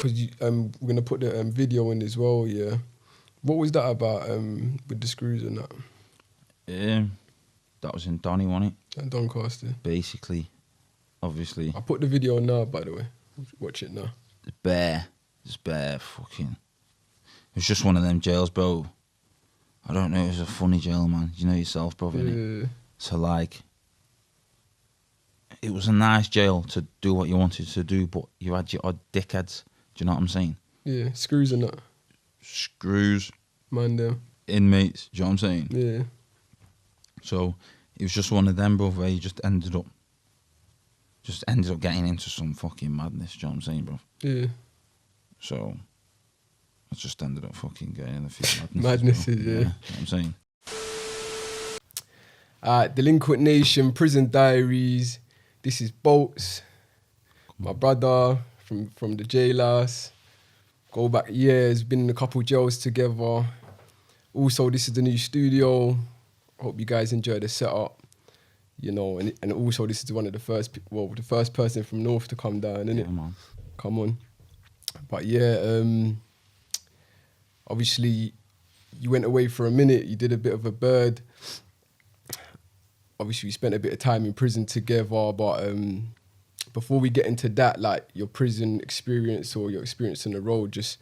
because we're gonna put the video in as well. Yeah, what was that about with the screws and that? That was in Donny, wasn't it? At Doncaster. Basically, obviously. I put the video on now, by the way. Watch it now. It's bare fucking. It was just one of them jails, bro. I don't know. It was a funny jail, man. You know yourself, brother. Yeah. So like, it was a nice jail to do what you wanted to do, but you had your odd dickheads. Do you know what I'm saying? Yeah, screws and that. Screws. Man, them. Inmates. Do you know what I'm saying? Yeah. So it was just one of them, bro, where you just ended up getting into some fucking madness. Do you know what I'm saying, bro? Yeah. So I just ended up fucking getting in a few madnesses. Yeah. You know what I'm saying? Delinquent Nation, Prison Diaries. This is Bolts, my brother from the jailhouse. Go back years, been in a couple jails together. Also, this is the new studio. Hope you guys enjoy the setup. You know, and also this is one of the first person from North to come down, innit? Yeah, man. Come on. But yeah, obviously you went away for a minute. You did a bit of a bird. Obviously, we spent a bit of time in prison together, but before we get into that, like your prison experience or your experience on the road, just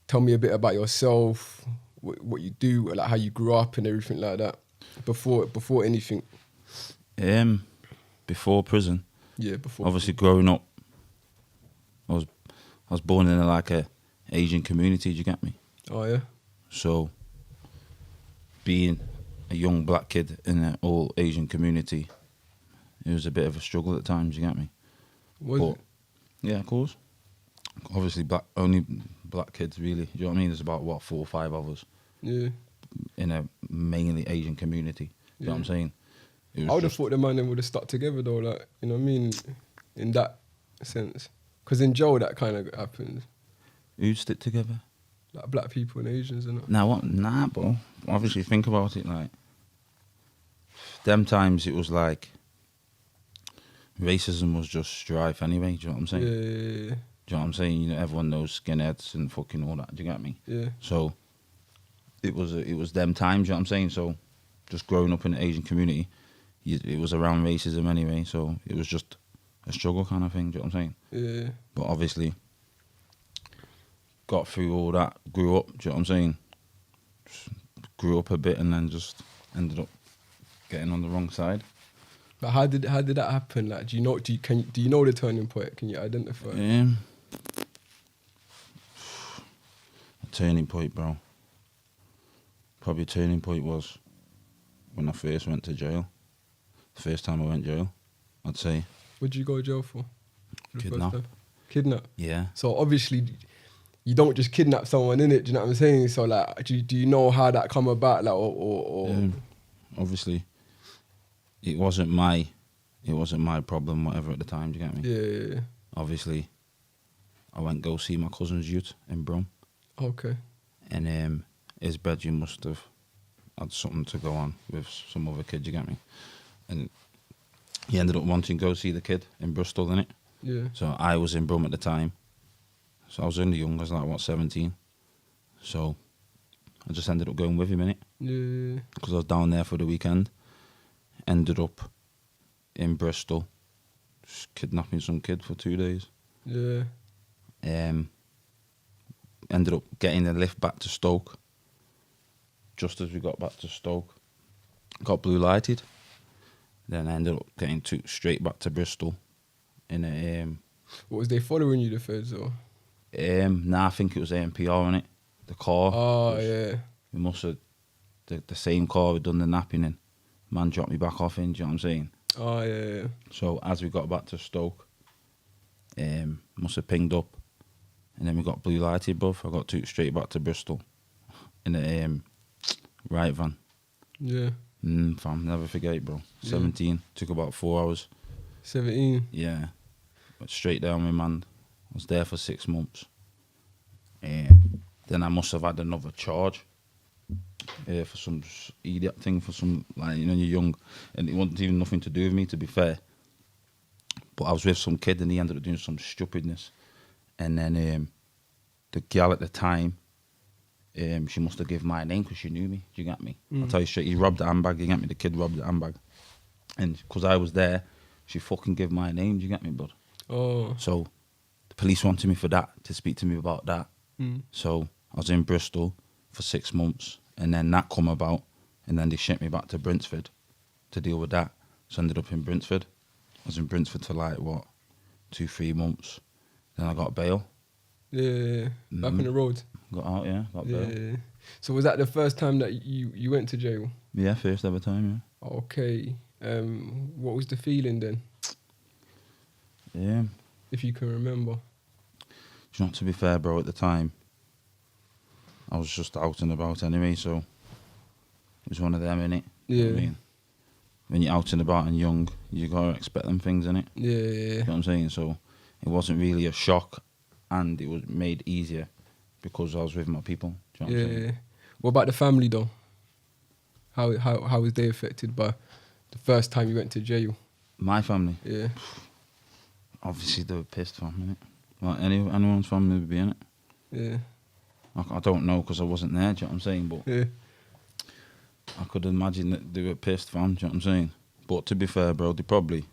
tell me a bit about yourself, what you do, like how you grew up and everything like that. Before anything. Before prison. Yeah, before. Obviously, growing up, I was born in a Asian community. Do you get me? Oh yeah. So, being a young black kid in an all Asian community, it was a bit of a struggle at times. You get me? Was it? Yeah, of course. Obviously, only black kids really. Do you know what I mean? There's about 4 or 5 of us. Yeah. In a mainly Asian community. You know what I'm saying? I would have thought the man would have stuck together though, like, you know what I mean? In that sense. Because in jail that kind of happens. Who'd stick together? Like black people and Asians and that. Nah, bro. Obviously, think about it, like, them times it was like, racism was just strife anyway, do you know what I'm saying? Yeah. Do you know what I'm saying? You know, everyone knows skinheads and fucking all that, do you get me? Yeah. So, it was them times, you know what I'm saying? So, just growing up in the Asian community, it was around racism anyway, so it was just a struggle kind of thing, do you know what I'm saying? Yeah. But obviously, got through all that, grew up, do you know what I'm saying? Just grew up a bit and then just ended up getting on the wrong side. But how did that happen? Like, do you know the turning point? Can you identify? A turning point, bro. Probably a turning point was when I first went to jail. The first time I went to jail, I'd say. What did you go to jail for? Kidnap. Kidnap? Yeah. So obviously, you don't just kidnap someone, innit? Do you know what I'm saying? So like, do you know how that come about? Like, or obviously, it wasn't my problem, whatever at the time. Do you get me? Yeah. Obviously, I went go see my cousin's youth in Brum. Okay. And his bedroom must have had something to go on with some other kid. You get me? And he ended up wanting to go see the kid in Bristol, innit? Yeah. So I was in Brum at the time. So I was only young. I was like 17. So I just ended up going with him, innit? Yeah. Because I was down there for the weekend. Ended up in Bristol, just kidnapping some kid for 2 days. Yeah. Ended up getting a lift back to Stoke. Just as we got back to Stoke, got blue lighted. Then I ended up getting straight back to Bristol. In a What was they following you, the feds, or? Nah, I think it was AMPR in it. The car. Oh yeah. We must have the same car we'd done the napping in. Man dropped me back off in. Do you know what I'm saying? Oh yeah. So as we got back to Stoke, must have pinged up, and then we got blue lighted, bruv. I got straight back to Bristol in a right van. Yeah. Fam, never forget, bro. 17, took about 4 hours. 17. Yeah, went straight down with man. I was there for 6 months. Then I must have had another charge for some idiot thing, for some, like, you know, you're young, and it wasn't even nothing to do with me, to be fair. But I was with some kid and he ended up doing some stupidness, And then the gal at the time, she must have given my name because she knew me. Do you get me? I'll tell you straight, he robbed the handbag. You get me? The kid robbed the handbag. And because I was there, she fucking gave my name. Do you get me, bud? Oh. So the police wanted me for that, to speak to me about that. So I was in Bristol for 6 months, and then that come about, and then they shipped me back to Brinsford to deal with that. So I ended up in Brinsford. I was in Brinsford for like, 2-3 months. Then I got bail. Yeah. Back on the road. Got out, yeah. Got bail. Yeah. So was that the first time that you went to jail? Yeah, first ever time, Okay. What was the feeling then, yeah. if you can remember? Do you know, to be fair, bro, at the time, I was just out and about anyway, so it was one of them, innit? Yeah. You know what I mean? When you're out and about and young, you gotta expect them things, innit? Yeah. You know what I'm saying? So it wasn't really a shock, and it was made easier because I was with my people. Do you know what I'm saying? What about the family though? How was they affected by the first time you went to jail? My family, Yeah. obviously they were pissed, fam, innit? Like anyone's family would be, innit? Yeah. I don't know because I wasn't there, do you know what I'm saying? But Yeah. I could imagine that they were pissed, fam, do you know what I'm saying? But to be fair, bro, they probably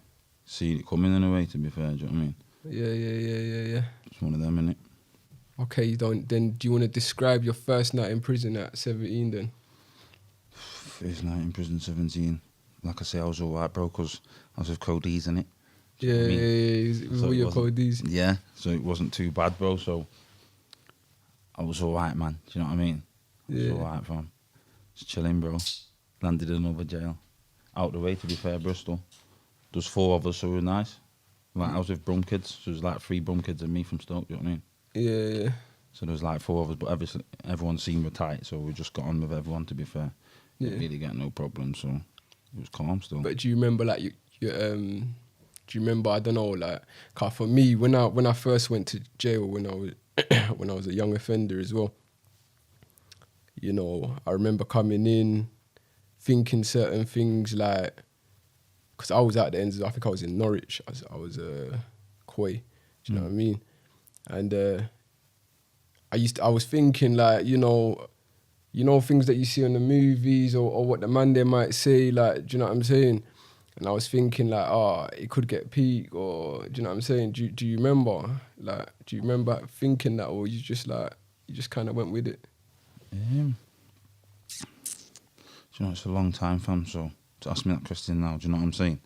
seen it coming in a way, to be fair, do you know what I mean? Yeah. It's one of them, innit? Okay, then do you want to describe your first night in prison at 17 then? First night in prison, 17. Like I say, I was alright, bro, because I was with Cody's, innit? Do you know what I mean? It was So all it your wasn't- codes. Yeah, so it wasn't too bad, bro, so I was alright, man. Do you know what I mean? I was Yeah. alright, fam. Just chilling, bro. Landed in another jail. Out the way, to be fair, Bristol. There's 4 of us, so we were nice. Like, I was with Brum kids, so there was like 3 Brum kids and me from Stoke, do you know what I mean? Yeah. So there was like 4 of us, but everyone seemed were tight, so we just got on with everyone, to be fair. Yeah. Didn't really get no problem, so it was calm still. But do you remember like do you remember, I don't know, like, 'cause for me, when I first went to jail when I was when I was a young offender as well, you know, I remember coming in, thinking certain things like, because I was at the ends, I think I was in Norwich, I was Koi, do you know what I mean? And I was thinking like, you know, things that you see on the movies or what the man there might say, like, do you know what I'm saying? And I was thinking like, it could get peak, or do you know what I'm saying? Do you remember? Like, do you remember thinking that, or you just kind of went with it? Do you know, it's a long time, fam, so to ask me that question now, do you know what I'm saying?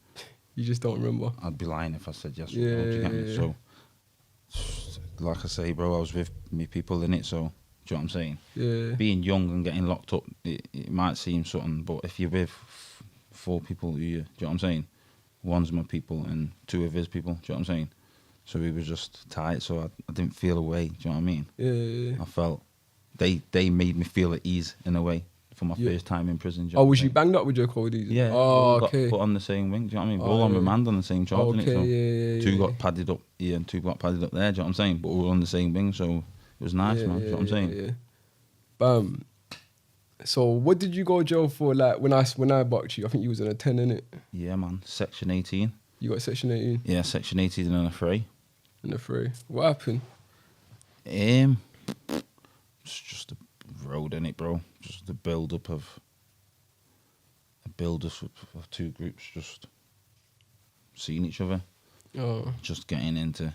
You just don't remember? I'd be lying if I said yes or Yeah, no, do you get me? yeah. So, like I say, bro, I was with me people in it, so, do you know what I'm saying? Yeah. Being young and getting locked up, it might seem something, but if you're with 4 people, do you know what I'm saying? 1's my people and 2 of his people, do you know what I'm saying? So we were just tight, so I didn't feel away, do you know what I mean? Yeah. I felt, they made me feel at ease in a way for my Yeah. first time in prison. Do you know Oh, what was I'm you saying? banged up with your codies? Yeah, we Oh, all got okay. put on the same wing, do you know what I mean? We're Oh, all on yeah. remand on the same charge, innit? Okay, So yeah. 2 got padded up here and 2 got padded up there, do you know what I'm saying? But we were on the same wing, so it was nice, man, do you know what I'm saying? Yeah. Bam. So what did you go to jail for? Like when I bucked you, I think you was on a 10, innit? Yeah, man, Section 18. You got section 18 Yeah, Section 18 and a 3. in the 3. What happened? It's just a road, innit, bro? Just the build-up of 2 groups just seeing each other, Oh, just getting into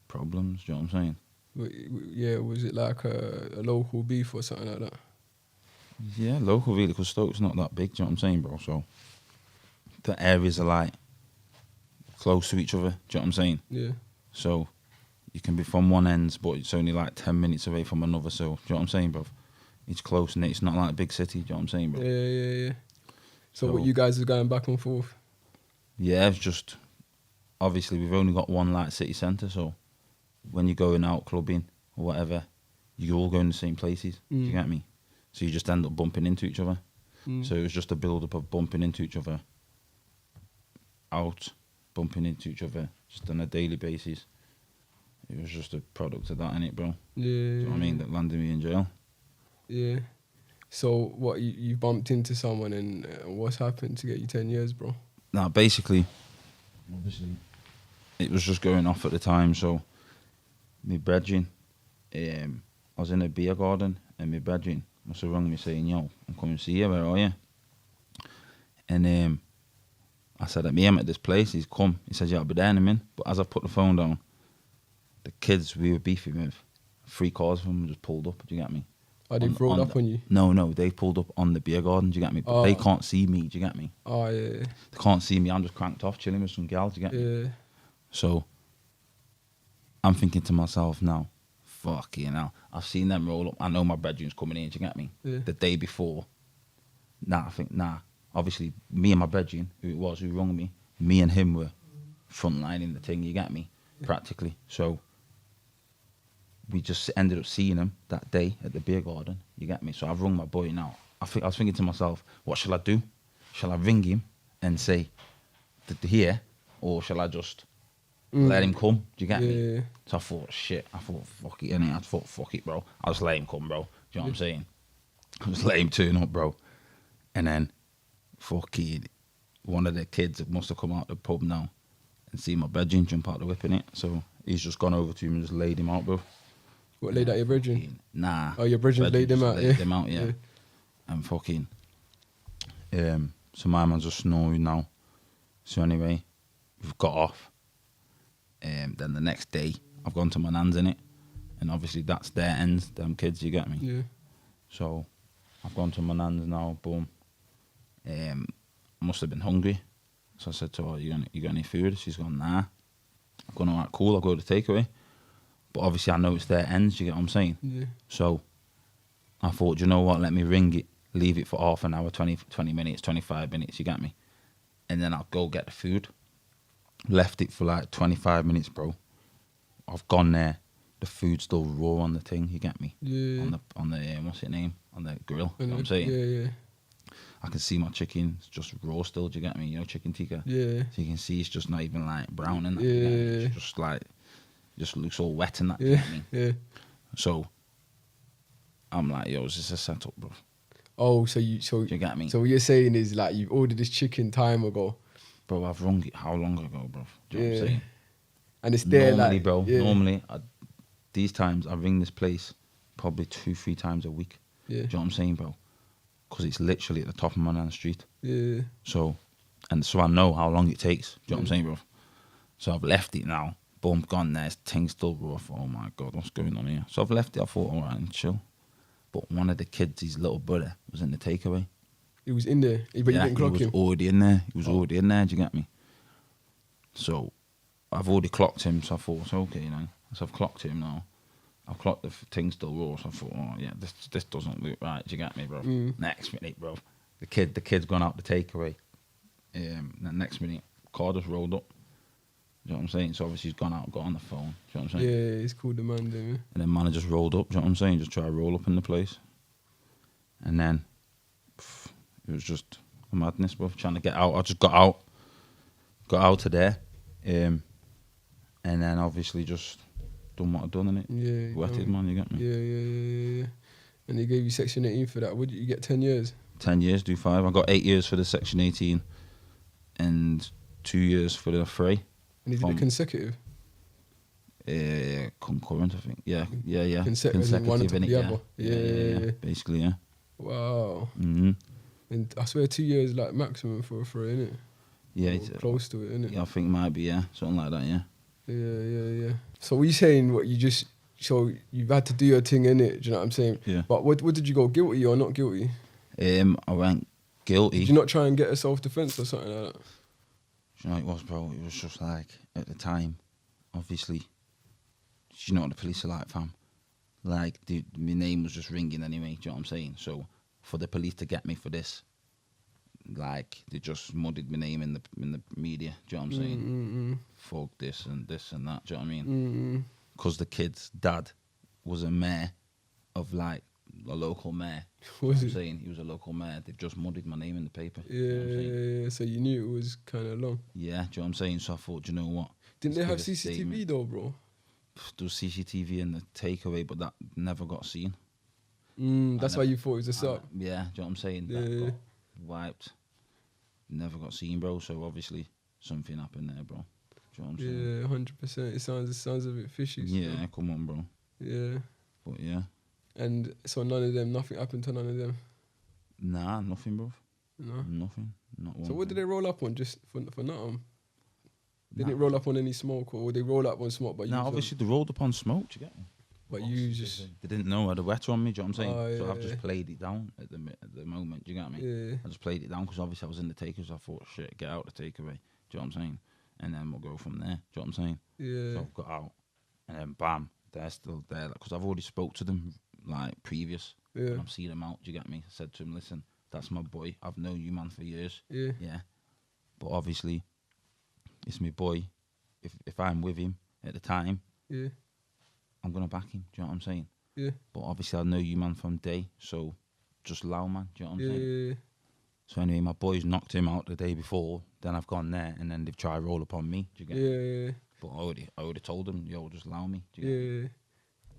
problems, do you know what I'm saying? yeah. Was it like a local beef or something like that? Yeah, local really, because Stoke's not that big, do you know what I'm saying, bro? So the areas are like close to each other, do you know what I'm saying? Yeah. So you can be from one end, but it's only like 10 minutes away from another, so do you know what I'm saying, bro? It's close, and it's not like a big city, do you know what I'm saying, bro? Yeah. So what, So- you guys are going back and forth? Yeah, it's just, obviously we've only got one like city centre, so when you're going out clubbing or whatever, you all go in the same places, do you get me? So you just end up bumping into each other. So it was just a build-up of bumping into each other, out, bumping into each other, just on a daily basis. It was just a product of that, innit, bro? Yeah. Do you know what I mean? That landed me in jail. Yeah. So what, you bumped into someone and what's happened to get you 10 years, bro? Now, basically, obviously, it was just going off at the time, so my brethren, I was in a beer garden, and my brethren must have rung me saying, "Yo, I'm coming to see you. Where are you?" And I said, "I'm at this place." He's come. He said, "Yeah, I'll be there in a minute." But as I put the phone down, the kids we were beefing with, 3 cars of them just pulled up. Do you get me? Oh, they rolled up on you? No, they pulled up on the beer garden. Do you get me? But they can't see me. Do you get me? Oh, yeah. They can't see me. I'm just cranked off, chilling with some gals. Do you get me? Yeah. So I'm thinking to myself now, fuck you know. I've seen them roll up. I know my bedroom's coming in. Do you get me? Yeah. The day before. I think obviously, me and my bedroom, who rung me and him were frontlining the thing, you get me? Yeah. Practically. So we just ended up seeing him that day at the beer garden, you get me? So I've rung my boy now. I was thinking to myself, what shall I do? Shall I ring him and say, here? Or shall I just let him come? Do you get me? So I thought, fuck it, innit? I thought, fuck it, bro. I'll just let him come, bro. Do you know what I'm saying? I'll just let him turn up, bro. And then, fucking, one of the kids must have come out the pub now and seen my bedroom jump out the whip in it. So he's just gone over to him and just laid him out, bro. What, laid out your bedroom? Nah. Oh, your bedroom laid him out, laid him out, yeah. And fucking, so my man's just snoring now. So anyway, we've got off. Then the next day, I've gone to my nan's in it. And obviously that's their ends, them kids, you get me? Yeah. So I've gone to my nan's now, boom. I must have been hungry. So I said to her, you got any food? She's gone, nah. I've gone, all right, cool, I'll go to takeaway. But obviously I know it's their ends, you get what I'm saying? Yeah. So I thought, you know what, let me ring it, leave it for half an hour, 20 minutes, 25 minutes, you get me? And then I'll go get the food. Left it for like 25 minutes, bro. I've gone there. The food's still raw on the thing, you get me? Yeah. On the what's it name? On the grill, you know what I'm saying? Yeah. I can see my chicken, it's just raw still, do you get me? You know, chicken tikka? Yeah. So you can see it's just not even like brown in that. Yeah. It's just like, just looks all wet in that, Yeah. you know what I mean? Yeah. So, I'm like, yo, is this a setup, bro? Oh, do you get me? So what you're saying is like you've ordered this chicken time ago. Bro, I've rung it how long ago, bro? Do you know what I'm saying? And it's there normally, like... bro, yeah. normally, these times, I ring this place probably 2-3 times a week. Yeah. Do you know what I'm saying, bro? Because it's literally at the top of my nan's street. Yeah. So I know how long it takes. Do you know what I'm saying, bro? So I've left it now. Boom, gone there. Things still rough. Oh my God, what's going on here? So I've left it. I thought, all right, chill. But one of the kids, his little brother, was in the takeaway. He was in there, but you didn't clock him? He was already in there. He was already in there, do you get me? So I've already clocked him, so I thought, it's okay, you know. So I've clocked him now. I've clocked the thing still raw, so I thought, oh yeah, this doesn't look right, do you get me, bro? Next minute, bro, the kid's gone out the takeaway. The next minute, car just rolled up. Do you know what I'm saying? So obviously he's gone out, got on the phone. Do you know what I'm saying? Yeah, he's called the man there, man. And then man just rolled up, do you know what I'm saying? Just try to roll up in the place. And then it was just a madness, bro. Trying to get out. I just got out of there. And then obviously just done what I'd done, innit? Yeah. Wetted, man, you get me? Yeah. And they gave you Section 18 for that. What did you get, 10 years? 10 years, do 5. I got 8 years for the Section 18 and 2 years for the fray. And he did it consecutive? Concurrent, I think. Yeah. Consecutive, one on top of the other. Yeah. Basically, yeah. Wow. Mm-hmm. And I swear 2 years like maximum for a fray, innit? Yeah. Or close to it, innit? Yeah, I think it might be, yeah. Something like that, yeah. Yeah. So what you saying, so you've had to do your thing, innit? Do you know what I'm saying? Yeah. But what did you go, guilty or not guilty? I went guilty. Did you not try and get a self-defense or something like that? Do you know what it was, bro? It was just like, at the time, obviously, you know what the police are like, fam. Like, my name was just ringing anyway, do you know what I'm saying? So, for the police to get me for this, like, they just muddied my name in the media, do you know what I'm saying? Fuck this and that, do you know what I mean? Because the kid's dad was a mayor of, like, a local mayor. Was I'm it? saying he was a local mayor. They've just muddied my name in the paper. Yeah, you know what I'm saying? yeah. So you knew it was kind of long. Yeah, do you know what I'm saying? So I thought, do you know what? Didn't they have Let's give a CCTV statement. though, bro? There was CCTV in the takeaway, but that never got seen. That's why you thought it was a suck. Yeah, do you know what I'm saying? Yeah. That got wiped. Never got seen, bro. So obviously something happened there, bro. Do you know what I'm saying? Yeah, 100%. It sounds a bit fishy. Still. Yeah, come on, bro. Yeah. But yeah. And so nothing happened to none of them. Nah, nothing, bro. No. Nothing. Not one. So what did they roll up on? Just for nothing? They Nah. didn't roll up on any smoke, or they roll up on smoke, but Nah, obviously they rolled upon smoke. Do you get me? But Obviously, you just they didn't know I had a wetter on me. Do you know what I'm saying? Oh, So I've yeah. just played it down at the moment. Do you get me? yeah. I just played it down because obviously I was in the takers. I thought, shit, get out the takeaway. Do you know what I'm saying? And then we'll go from there. Do you know what I'm saying? Yeah. So I've got out, and then bam, they're still there because I've already spoke to them like previous. Yeah. And I've seen them out. Do you get me? I said to him, listen, that's my boy. I've known you, man, for years. Yeah. Yeah. But obviously, it's my boy. If I'm with him at the time, Yeah. I'm gonna back him. Do you know what I'm saying? Yeah. But obviously, I know you, man, from day. So just allow, man. Do you know what I'm saying? Yeah. So anyway, my boys knocked him out the day before. Then I've gone there, and then they've tried to roll upon me. Do you get me? Yeah. But I already told them, yo, just allow me. Do you get me? Yeah.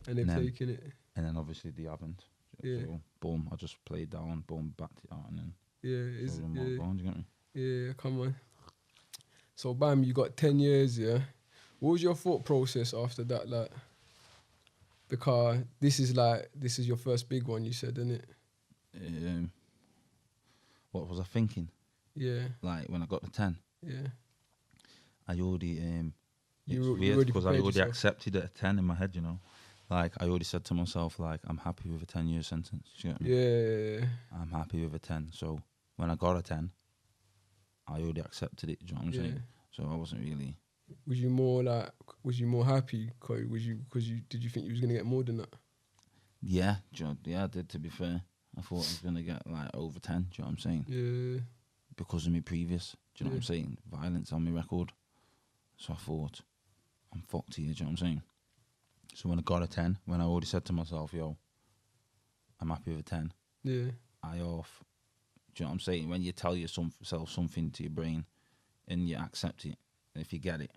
And they've And then- taken it. And then obviously they haven't. Yeah. So boom, I just played down, boom, backed it out, and then Yeah. told them what Yeah. going. Do you get me? Yeah. Come on. So bam, you got 10 years. Yeah. What was your thought process after that? Like, because this is your first big one. You said, isn't it? What was I thinking? Yeah. Like when I got the 10, Yeah. I already You it's you weird already because I prepared already yourself. accepted it at 10 in my head, you know. Like I already said to myself, like I'm happy with a 10-year sentence. You get me? Yeah. I'm happy with a 10. So when I got a 10, I already accepted it. Do you know what I'm Yeah. saying? So I wasn't really. Was you more happy? Did you think you was gonna get more than that? Yeah, I did. To be fair, I thought I was gonna get like over 10. Do you know what I'm saying? Yeah. Because of me previous. Do you know what I'm Yeah. saying? Violence on my record. So I thought, I'm fucked here. Do you know what I'm saying? So when I got a 10, when I already said to myself, yo, I'm happy with a 10, Yeah. I off. Do you know what I'm saying? When you tell yourself something to your brain and you accept it, and if you get it,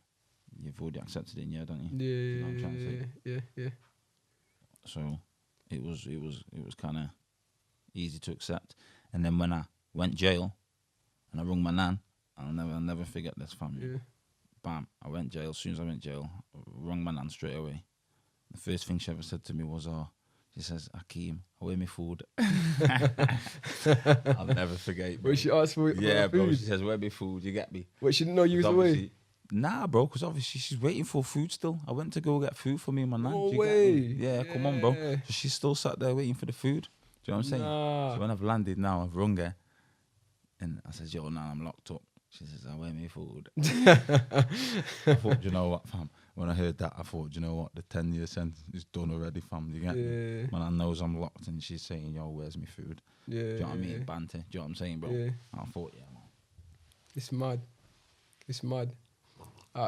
you've already accepted it in your head, don't you? Yeah. You know what I'm trying to say? Yeah. So it was kind of easy to accept. And then when I went jail and I rung my nan, I'll never forget this, family. Yeah. Bam, I went jail. As soon as I went jail, I rung my nan straight away. The first thing she ever said to me was, she says, Akeem, where me food? I'll never forget, bro. But she asked for Yeah, for bro, food. she says, where me food? You get me? But she didn't know you was 'Cause away. obviously- Nah, bro, because obviously she's waiting for food still. I went to go get food for me and my nan. No Do you get way. me? Yeah, come on, bro. Yeah. So she's still sat there waiting for the food. Do you know what I'm saying? Nah. So when I've landed now, I've rung her. And I said, yo, nah, I'm locked up. She says, I wear me food. I thought, you know what, fam? When I heard that, I thought, you know what? The 10-year sentence is done already, fam. You get me? Yeah. My nan knows I'm locked and she's saying, yo, where's me food? Yeah. Do you know what I mean? Banter. Do you know what I'm saying, bro? Yeah. I thought, yeah, man. It's mad. It's mad.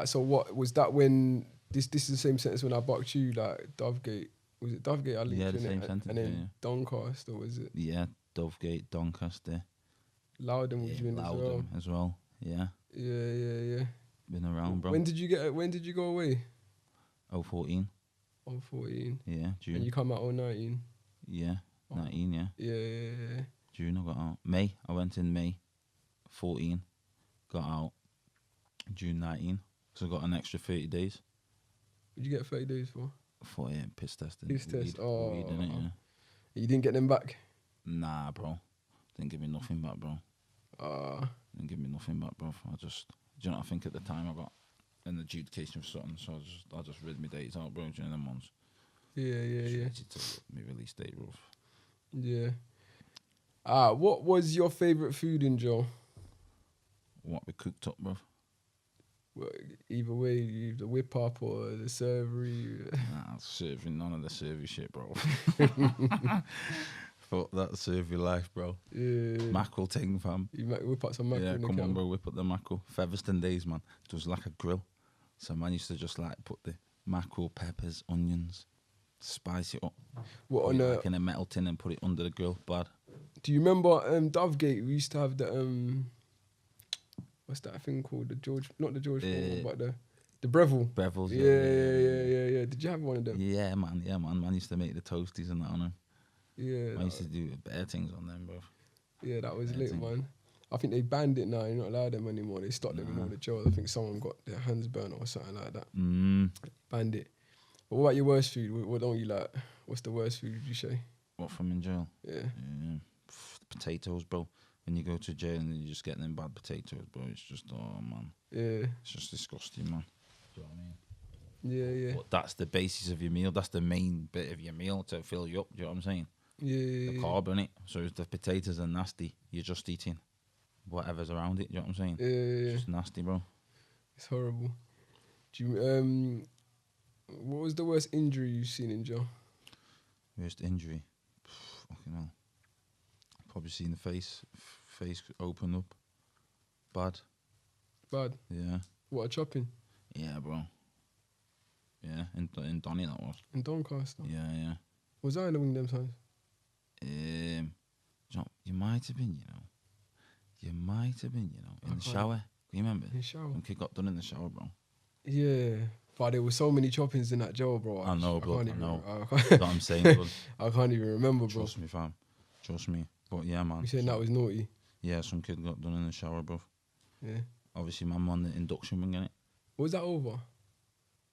So what was that when this is the same sentence when I bucked you, like Dovegate? Was it Dovegate? I linked Yeah, the in it, same and sentence, then yeah. Doncaster, was it? Yeah, Dovegate, Doncaster. Loudon was you in as well. Loudon as well. Yeah, Yeah. been around, bro. When did you go away? 014. On 14. Yeah, June. And you come out on 19. Yeah, 19, yeah. Yeah. June I got out. May, I went in May 14. Got out June 19. So I got an extra 30 days. What'd you get 30 days for? For piss testing. Piss test, Weed, innit, yeah. You didn't get them back? Nah, bro. Didn't give me nothing back, bro. Didn't give me nothing back, bro. Do you know what I think at the time I got an adjudication for something, so I just read my dates out, bro, during them months. Yeah. To me release date, bro. Yeah. What was your favourite food in jail? What we cooked up, bro. Well, either way, the whip up or the servery. Nah, serving none of the servy shit, bro. Fuck that servy life, bro. Yeah. Mackerel ting, fam. You whip up some mackerel Yeah, in the come on, kettle. bro. Whip up the mackerel. Featherstone days, man. It was like a grill. So man used to just like put the mackerel, peppers, onions, spice it up. What Put on it, a? like in a metal tin and put it under the grill. Bad. Do you remember Dovegate? We used to have the what's that thing called? Not the George Foreman, but the Breville. Breville's. Yeah. Did you have one of them? Yeah, man. Man used to make the toasties and that on them. Yeah. I used to do bare things on them, bro. Yeah, that was Yeah, lit, thing. man. I think they banned it now. You're not allowed them anymore. They stopped them in all the jails. I think someone got their hands burnt or something like that. Banned it. But what about your worst food? What don't you like? What's the worst food, would you say? What, from in jail? Yeah. The potatoes, bro. When you go to jail and you just get them bad potatoes, bro, it's just, oh, man. Yeah. It's just disgusting, man. Do you know what I mean? Yeah. But that's the basis of your meal. That's the main bit of your meal to fill you up. Do you know what I'm saying? Yeah. The carb in it. So if the potatoes are nasty, you're just eating whatever's around it. Do you know what I'm saying? Yeah. It's just nasty, bro. It's horrible. Do you, what was the worst injury you've seen in jail? Worst injury? Fucking hell. Probably seen the face open up. Bad. Bad. Yeah. What, a chopping? Yeah, bro. Yeah, in Donny that was. In Doncaster? Yeah. Was I in the wing them times? You might have been, in the shower. Can you remember? In the shower? Some kid got done in the shower, bro. Yeah. But there were so many choppings in that jail, bro. I know, bro. I know. I That's what I'm saying, bro. I can't even remember, bro. Trust me, fam. Trust me. But yeah, man. You saying that was naughty? Yeah, some kid got done in the shower, bro. Yeah. Obviously, man on the induction wing, innit? Was that over?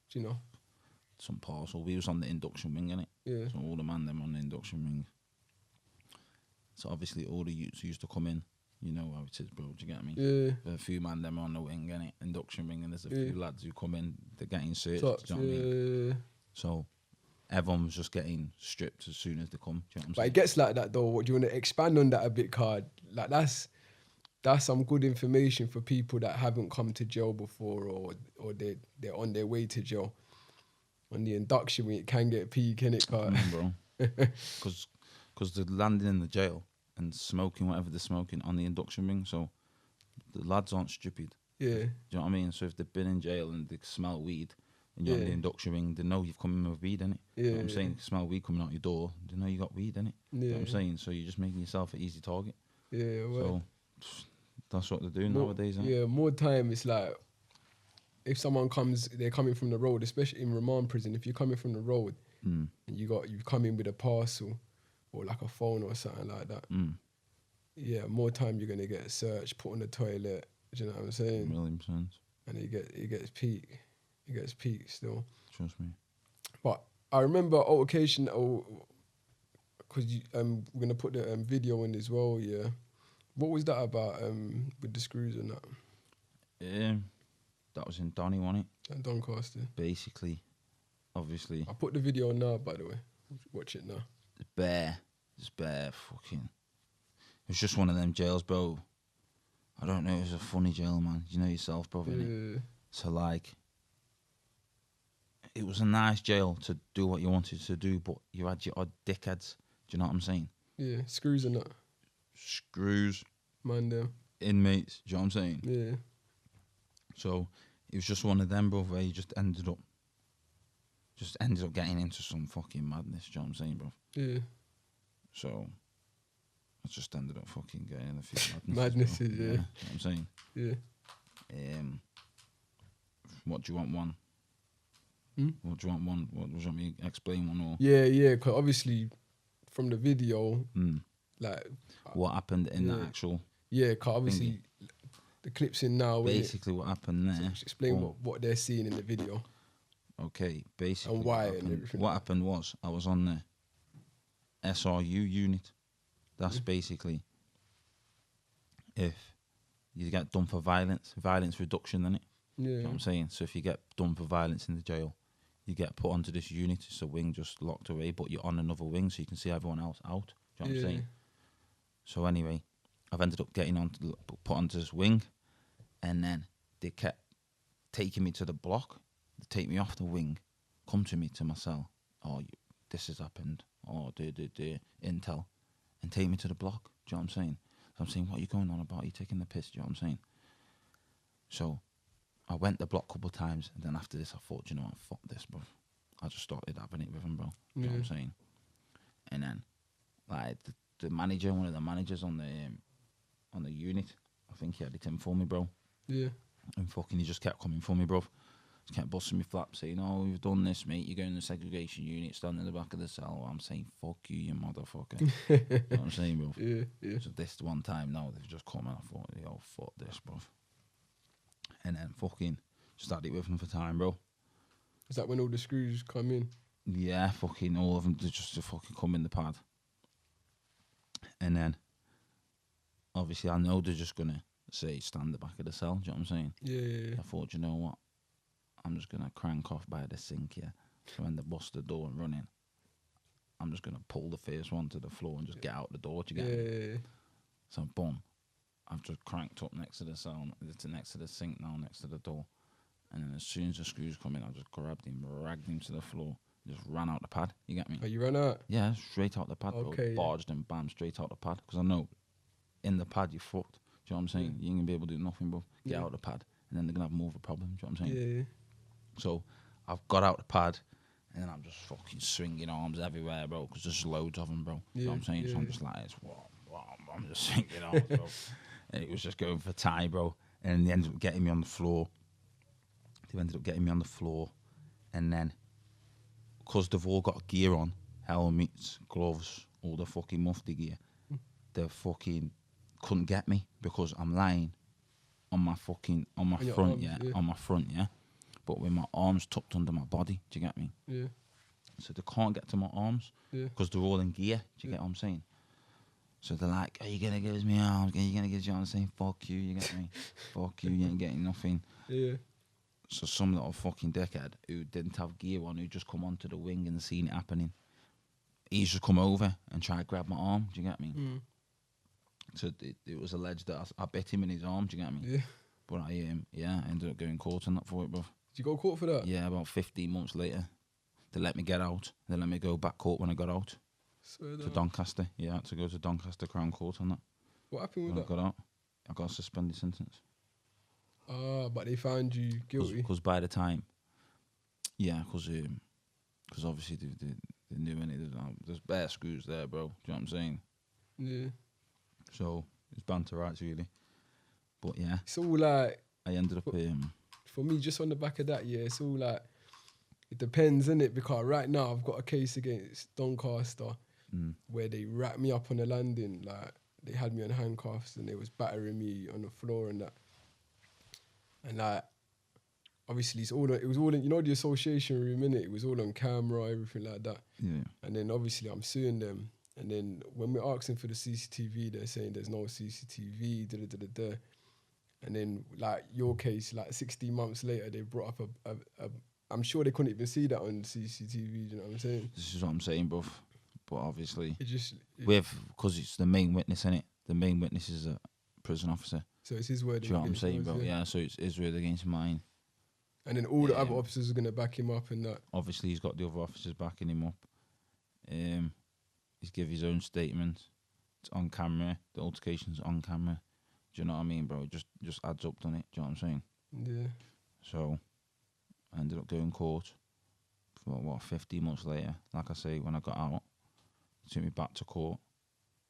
Do you know? Some parcel. We was on the induction wing, innit? Yeah. So all the man them on the induction wing. So obviously all the youths used to come in. You know how it is, bro. Do you get me? Yeah. There's a few man them on the wing, innit? Induction wing, and there's a few lads who come in. They're getting searched. Touch, Do you know what I mean? So everyone was just getting stripped as soon as they come. Do you know what I'm But saying? it gets like that though. What do you want to expand on that a bit, Card? Like that's some good information for people that haven't come to jail before, or they're on their way to jail. On the induction, when it can get peak, can it, Card? Bro. Because they're landing in the jail and smoking whatever they're smoking on the induction ring. So the lads aren't stupid. Yeah. Do you know what I mean? So if they've been in jail and they smell weed and you're on the induction ring, they know you've come in with weed, innit? Yeah. You know what I'm saying? Smell weed coming out your door, they know you got weed, innit? Yeah. You know what I'm saying? So you're just making yourself an easy target. Yeah. Well, So that's what they're doing nowadays, innit? Yeah. More time, it's like if someone comes, they're coming from the road, especially in remand prison. If you're coming from the road and you've come in with a parcel or like a phone or something like that. Yeah, more time you're gonna get searched, put on the toilet. Do you know what I'm saying? 1,000,000%. And it gets peak. It gets peak still. Trust me. But I remember altercation. Because we're gonna put the video in as well. Yeah. What was that about? With the screws and that. That was in Donny, wasn't it? And Doncaster. Basically, obviously, I put the video on now, by the way. Watch it now. it's bare fucking. It was just one of them jails, bro. I don't know, it was a funny jail, man. You know yourself, bro, innit? Yeah. So, like, it was a nice jail to do what you wanted to do, but you had your odd dickheads. Do you know what I'm saying? Yeah, screws and that. Screws, Man, them. inmates, do you know what I'm saying? Yeah. So, it was just one of them, bro, where you just ended up getting into some fucking madness, do you know what I'm saying, bro? Yeah. So, I just ended up fucking getting a few Madnesses, bro. yeah. You know what I'm saying? Yeah. What do you want one? What do you want one? What do you want me to explain one or? Yeah, because obviously from the video, like... What happened in the actual... Yeah, because obviously the clip's in now. Basically what happened there... So just explain what they're seeing in the video. Okay, basically... And why and everything. What happened was, I was on the SRU unit. That's basically if you get done for violence reduction, innit? Yeah. You know what I'm saying? So if you get done for violence in the jail, you get put onto this unit. It's a wing just locked away, but you're on another wing so you can see everyone else out. Do you know what I'm saying? So anyway, I've ended up getting put onto this wing, and then they kept taking me to the block. They take me off the wing, come to me to my cell. Oh, this has happened. Oh, intel. And take me to the block. Do you know what I'm saying? So I'm saying, what are you going on about? Are you taking the piss? Do you know what I'm saying? So I went the block a couple of times, and then after this I thought, do you know what, fuck this, bro. I just started having it with him, bro. Do you know what I'm saying? And then, like, the manager, one of the managers on the unit, I think he had it in for me, bro. Yeah. And fucking he just kept coming for me, bro. kept busting me flap, saying, "Oh, we've done this, mate. You're going to the segregation unit, stand in the back of the cell." I'm saying, "Fuck you, you motherfucker." You know what I'm saying, bro? Yeah, yeah. So this one time now, they've just come and I thought, "Yo, fuck this, bro." And then fucking just had it with them for time, bro. Is that when all the screws come in? Yeah, fucking all of them just to fucking come in the pad. And then, obviously, I know they're just gonna say, "Stand the back of the cell." Do you know what I'm saying? Yeah. I thought, you know what? I'm just gonna crank off by the sink here. So when they bust the door and run in, I'm just gonna pull the first one to the floor and just get out the door. Do you get me? Yeah. So boom, I've just cranked up next to the cell, next to the sink now, next to the door. And then as soon as the screws come in, I just grabbed him, dragged him to the floor, just ran out the pad. You get me? Oh, you ran out? Yeah, straight out the pad, bro. Okay, yeah. Barged and bam, straight out the pad. Because I know in the pad you're fucked. Do you know what I'm saying? You ain't gonna be able to do nothing, bro. Get Yeah. out the pad, and then they're gonna have more of a problem. Do you know what I'm saying? Yeah. So I've got out the pad, and then I'm just fucking swinging arms everywhere, bro, because there's loads of them, bro. You know what I'm saying? So I'm just like, I'm just swinging arms, bro. And it was just going for tie, bro. And they ended up getting me on the floor. And then, because they've all got gear on, helmets, gloves, all the fucking mufti gear, they fucking couldn't get me because I'm lying on my front, arms, yeah, yeah. on my front, yeah. But with my arms tucked under my body, do you get me? Yeah. So they can't get to my arms Yeah. because they're all in gear. Do you get what I'm saying? So they're like, "Are you gonna give us me arms? Are you gonna give us your arms?" Saying, "Fuck you," you get me? Fuck you, you ain't getting nothing. Yeah. So some little fucking dickhead who didn't have gear on, who just come onto the wing and seen it happening, he's just come over and tried to grab my arm. Do you get me? Mm. So it was alleged that I bit him in his arm. Do you get me? Yeah. But I ended up going caught on that for it, bro. Did you go court for that? Yeah, about 15 months later, they let me get out. They let me go back court when I got out Swear to down. Doncaster. Yeah, I had to go to Doncaster Crown Court on that. What happened with When I that? got out, I got a suspended sentence. Ah, but they found you guilty. Because by the time, yeah, because obviously they knew there's bare screws there, bro. Do you know what I'm saying? Yeah. So it's banter rights really. But yeah, It's all like, I ended up for me, just on the back of that, yeah, it's all like, it depends, innit? Because right now I've got a case against Doncaster where they wrapped me up on the landing, like they had me on handcuffs and they was battering me on the floor and that. And like, obviously it was all in, you know, the association room, innit? It was all on camera, everything like that. yeah. And then obviously I'm suing them. And then when we're asking for the CCTV, they're saying there's no CCTV, da-da-da-da-da. And then like your case, like 16 months later, they brought up a I'm sure they couldn't even see that on CCTV, you know what I'm saying? This is what I'm saying, bruv. But obviously, because it's the main witness, innit? The main witness is a prison officer. So it's his word. Do you know what I'm against saying, yours, bro? Yeah, so it's his word against mine. And then all the other officers are going to back him up and that. Obviously, he's got the other officers backing him up. He's give his own statement. It's on camera. The altercation's on camera. Do you know what I mean, bro? It just adds up, doesn't it? Do you know what I'm saying? Yeah. So I ended up going court for 15 months later. Like I say, when I got out, it took me back to court.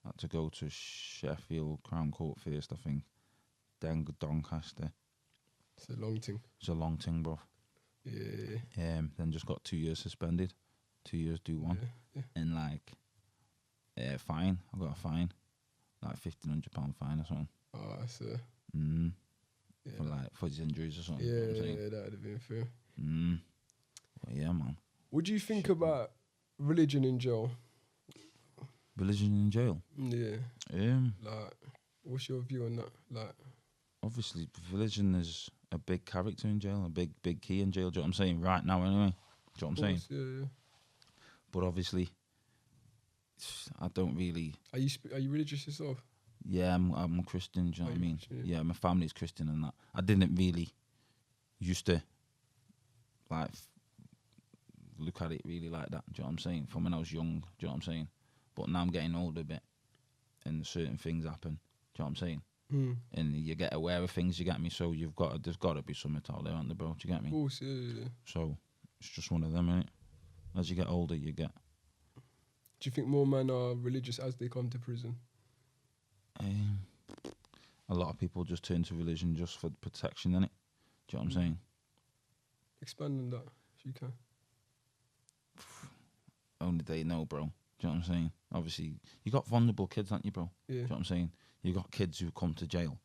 I had to go to Sheffield Crown Court first, I think. Then Doncaster. It's a long thing. It's a long thing, bro. Yeah. Then just got 2 years suspended. 2 years, do one. Yeah. And like, fine. I got a fine. Like £1,500 fine or something. Oh, that's a... Yeah. For his injuries or something. Yeah, you know what I'm saying? that would have been fair. Well, yeah, man. What do you think about religion in jail? Religion in jail? Yeah. Like, what's your view on that? Like, obviously, religion is a big character in jail, a big key in jail. Do you know what I'm saying? Right now, anyway. Do you know what I'm saying? Yeah. But obviously, I don't really. Are you religious yourself? Yeah, I'm a Christian. Do you know what I mean? Yeah. My family's Christian and that. I didn't really used to like look at it really like that. Do you know what I'm saying? From when I was young. Do you know what I'm saying? But now I'm getting older a bit, and certain things happen. Do you know what I'm saying? And you get aware of things. You get me? So there's got to be something out there, aren't there, bro? Do you get me? Of course, yeah. So it's just one of them, innit? As you get older, you get. Do you think more men are religious as they come to prison? A lot of people just turn to religion just for protection, innit? Do you know what I'm saying? Expand on that if you can. Only they know, bro. Do you know what I'm saying? Obviously, you got vulnerable kids, aren't you, bro? Yeah. Do you know what I'm saying? You got kids who come to jail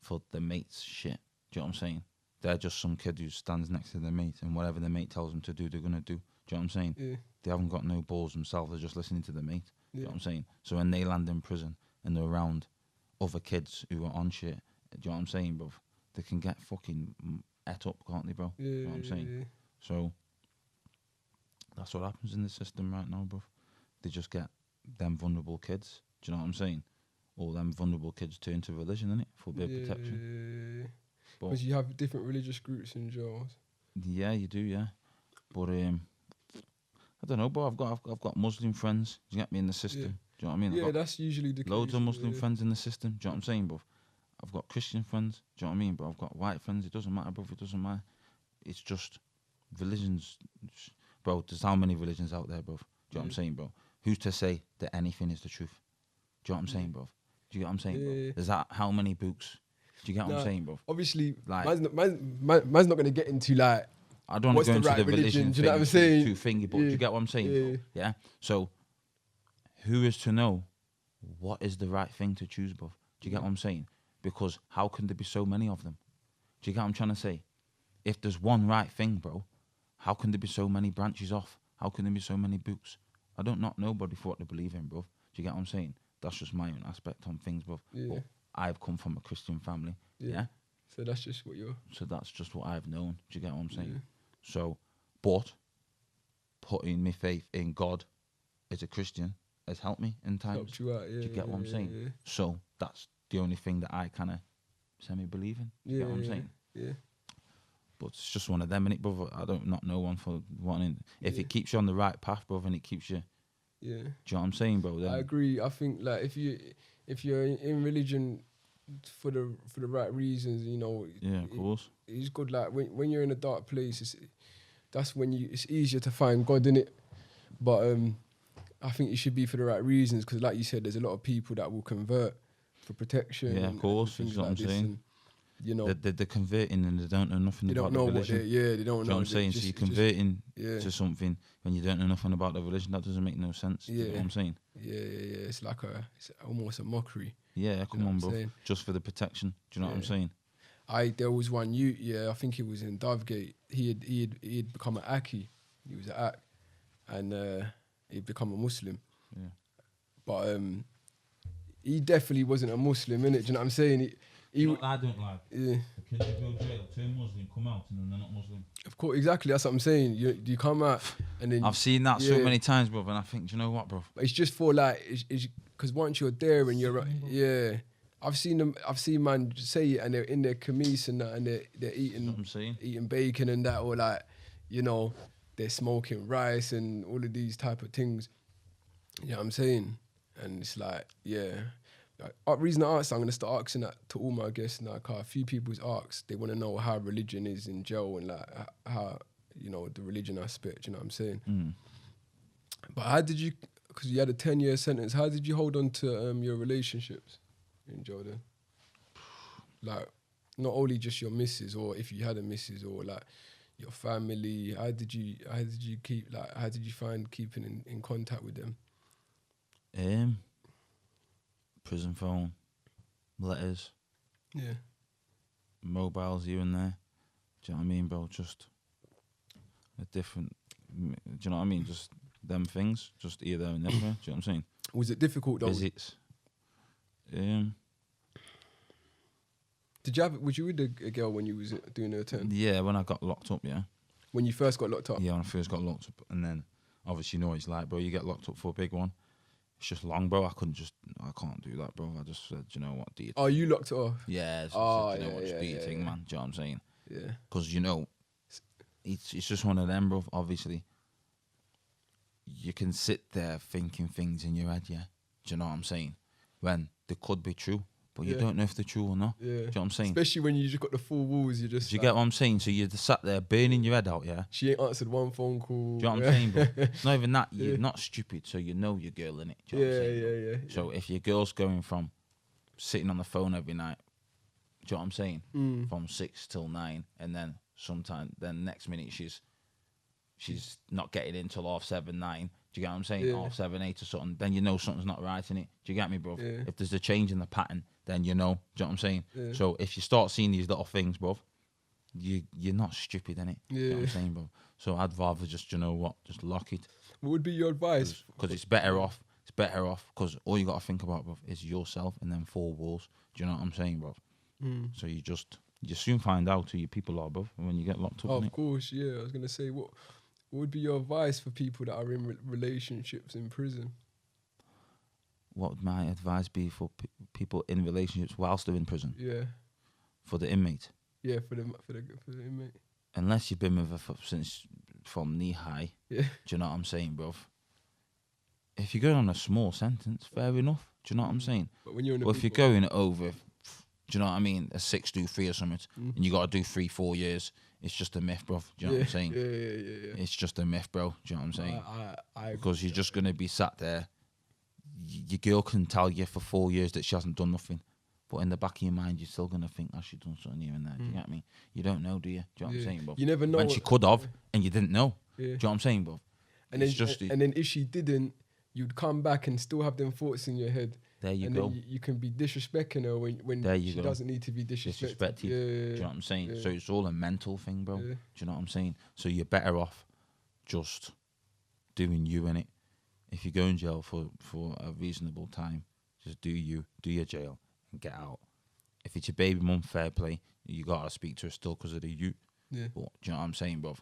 for their mates' shit. Do you know what I'm saying? They're just some kid who stands next to their mate, and whatever their mate tells them to do, they're gonna do. Do you know what I'm saying? Yeah. They haven't got no balls themselves. They're just listening to their mate. Do you know Yeah. what I'm saying? So when they land in prison and they're around other kids who are on shit, do you know what I'm saying, bro? They can get fucking et up, can't they, bro? Yeah. Do you know what I'm saying? Yeah. So that's what happens in the system right now, bro. They just get them vulnerable kids. Do you know what I'm saying? All them vulnerable kids turn to religion, innit? For a bit of protection. But Because you have different religious groups in jails. yeah, you do, yeah. But I don't know, bro. I've got Muslim friends. Do you get me in the system? Yeah. Do you know what I mean? I've Yeah, got that's usually the loads case. of Muslim yeah. friends in the system. Do you know what I'm saying, bro? I've got Christian friends. Do you know what I mean? But I've got white friends. It doesn't matter, bro. It doesn't matter. It's just religions, bro. There's how many religions out there, bro? Do you know what I'm saying, bro? Who's to say that anything is the truth? Do you know what I'm saying, bro? Do you get what I'm saying, bro? Yeah. There's that how many books? Do you get what I'm saying, bro? Obviously, Like- man's not going to get into like I don't want what's to go the into right the religion do you know what I'm thing saying? too thingy, but do you get what I'm saying, bro? Yeah. So, who is to know what is the right thing to choose, bro? Do you get what I'm saying? Because how can there be so many of them? Do you get what I'm trying to say? If there's one right thing, bro, how can there be so many branches off? How can there be so many books? I don't knock nobody for what they believe in, bro. Do you get what I'm saying? That's just my own aspect on things, bro. Yeah. But I've come from a Christian family, yeah? So that's just what you're. So that's just what I've known. Do you get what I'm saying? Yeah. So, but putting my faith in God as a Christian has helped me in times. Helped you out, yeah. Do you get what I'm saying? Yeah. So that's the only thing that I kind of semi-believe in. Do you get what I'm saying? Yeah. But it's just one of them, innit, brother? I don't not know one for wanting. If it keeps you on the right path, brother, and it keeps you. Yeah. Do you know what I'm saying, bro? Then I agree. I think like if you're in religion for the right reasons, you know. yeah, of course. It's good. Like when you're in a dark place, that's when it's easier to find God in it. But I think it should be for the right reasons because, like you said, there's a lot of people that will convert for protection. Yeah, of course. And things That's what like I'm this. saying. And, you know, They're converting and they don't know nothing they about don't know the what religion. they don't Do you know know. what I'm saying? Just- So you're just- converting yeah. to something when you don't know nothing about the religion. That doesn't make no sense. Do you know what I'm saying? Yeah. It's like it's almost a mockery. Yeah, come know on, what I'm bro. saying? Just for the protection. Do you know what I'm Yeah. saying? There was one youth, I think he was in Dovegate. He'd become an Aki. He was an Ak, and he'd become a Muslim. Yeah. But he definitely wasn't a Muslim, innit? Do you know what I'm saying? I don't like. Yeah, The kids who go to jail turn Muslim, come out, and then they're not Muslim. of course, exactly. That's what I'm saying. You come out and then I've seen that so Yeah. many times, bro, and I think, do you know what, bro? But it's just for like, it's because once you're there and you're I've seen them. I've seen man say it and they're in their camise and that, and they're You know what eating I'm saying? bacon and that, or like, you know, they're smoking rice and all of these type of things. You know what I'm saying? And it's like, reason I asked, I'm gonna start asking that to all my guests now. Cause a few people's asked, they want to know how religion is in jail and like how you know the religion aspect. You know what I'm saying? Mm. But how did you? Because you had a 10-year sentence. How did you hold on to your relationships in jail then? Like, not only just your missus, or if you had a missus, or like your family. How did you keep like? How did you find keeping in contact with them? Prison phone, letters, Yeah. mobiles here and there. Do you know what I mean, bro? Just a different. Do you know what I mean? Just them things, just here, there, and everywhere. Do you know what I'm saying? Was it difficult though? Visits. Did you have? Was you with a girl when you was doing the 10? Yeah, when I got locked up, yeah. When you first got locked up? Yeah, when I first got locked up, and then obviously you know what it's like, bro. You get locked up for a big one. It's just long, bro. I can't do that, bro. I just said, you know what, do you? Oh, you locked it off? Yeah, so Oh, I said, you know what, just do your thing, yeah. man. Do you know what I'm saying? Yeah. Because you know, it's just one of them, bro. Obviously, you can sit there thinking things in your head, yeah. Do you know what I'm saying? When they could be true, but you Yeah. don't know if they're true or not. Yeah. Do you know what I'm saying? Especially when you just got the full walls, you just. Do you like, get what I'm saying? So you're sat there burning your head out, yeah. She ain't answered one phone call. Do you know what I'm saying, bro? It's not even that. You're not stupid, so you know your girl, innit? Do you know what I'm saying, bro? Yeah. So if your girl's going from sitting on the phone every night, do you know what I'm saying? From 6 till 9, and then sometimes then next minute she's not getting in till 7:30, 9. Do you get what I'm saying? Yeah. 7:30 or something. Then you know something's not right in it. Do you get me, bro? Yeah. If there's a change in the pattern, then you know. Do you know what I'm saying? Yeah. So if you start seeing these little things, bro, you're not stupid in it. Yeah. Do you know what I'm saying, bro? So I'd rather just, you know what, just lock it. What would be your advice? Because it's better off. It's better off because all you got to think about, bro, is yourself and then 4 walls. Do you know what I'm saying, bro? So you soon find out who your people are, bro, when you get locked up. Oh, in of it. course, yeah. I was gonna say, what would be your advice for people that are in relationships in prison? What would my advice be for people in relationships whilst they're in prison? Yeah, For the inmate? yeah, for the inmate. Unless you've been with her since from knee high. Yeah, Do you know what I'm saying, bro? If you're going on a small sentence, fair enough. Do you know what I'm saying? but when you're in a But big if you're going over, do you know what I mean, a 6-3 or something, and you got to do 3-4 years, it's just a myth, bro. Do you know what I'm saying? Yeah. It's just a myth, bro. Do you know what I'm saying? I Because you're just going to be sat there. Your girl can tell you for 4 years that she hasn't done nothing. But in the back of your mind, you're still going to think, she's done something here and there. Do you get me? You don't know, do you? Do you know what I'm saying, bro? You never know. And she could have, and you didn't know. Yeah. Do you know what I'm saying, bro? And then if she didn't, you'd come back and still have them thoughts in your head. There you and go. Then you can be disrespecting her when she doesn't need to be disrespected. Disrespected. Yeah, Do you know what I'm saying? yeah. So it's all a mental thing, bro. Yeah. Do you know what I'm saying? So you're better off just doing you in it. If you go in jail for a reasonable time, just do your jail and get out. If it's your baby mum, fair play. You gotta speak to her still because of the you. Yeah. But do you know what I'm saying, bro?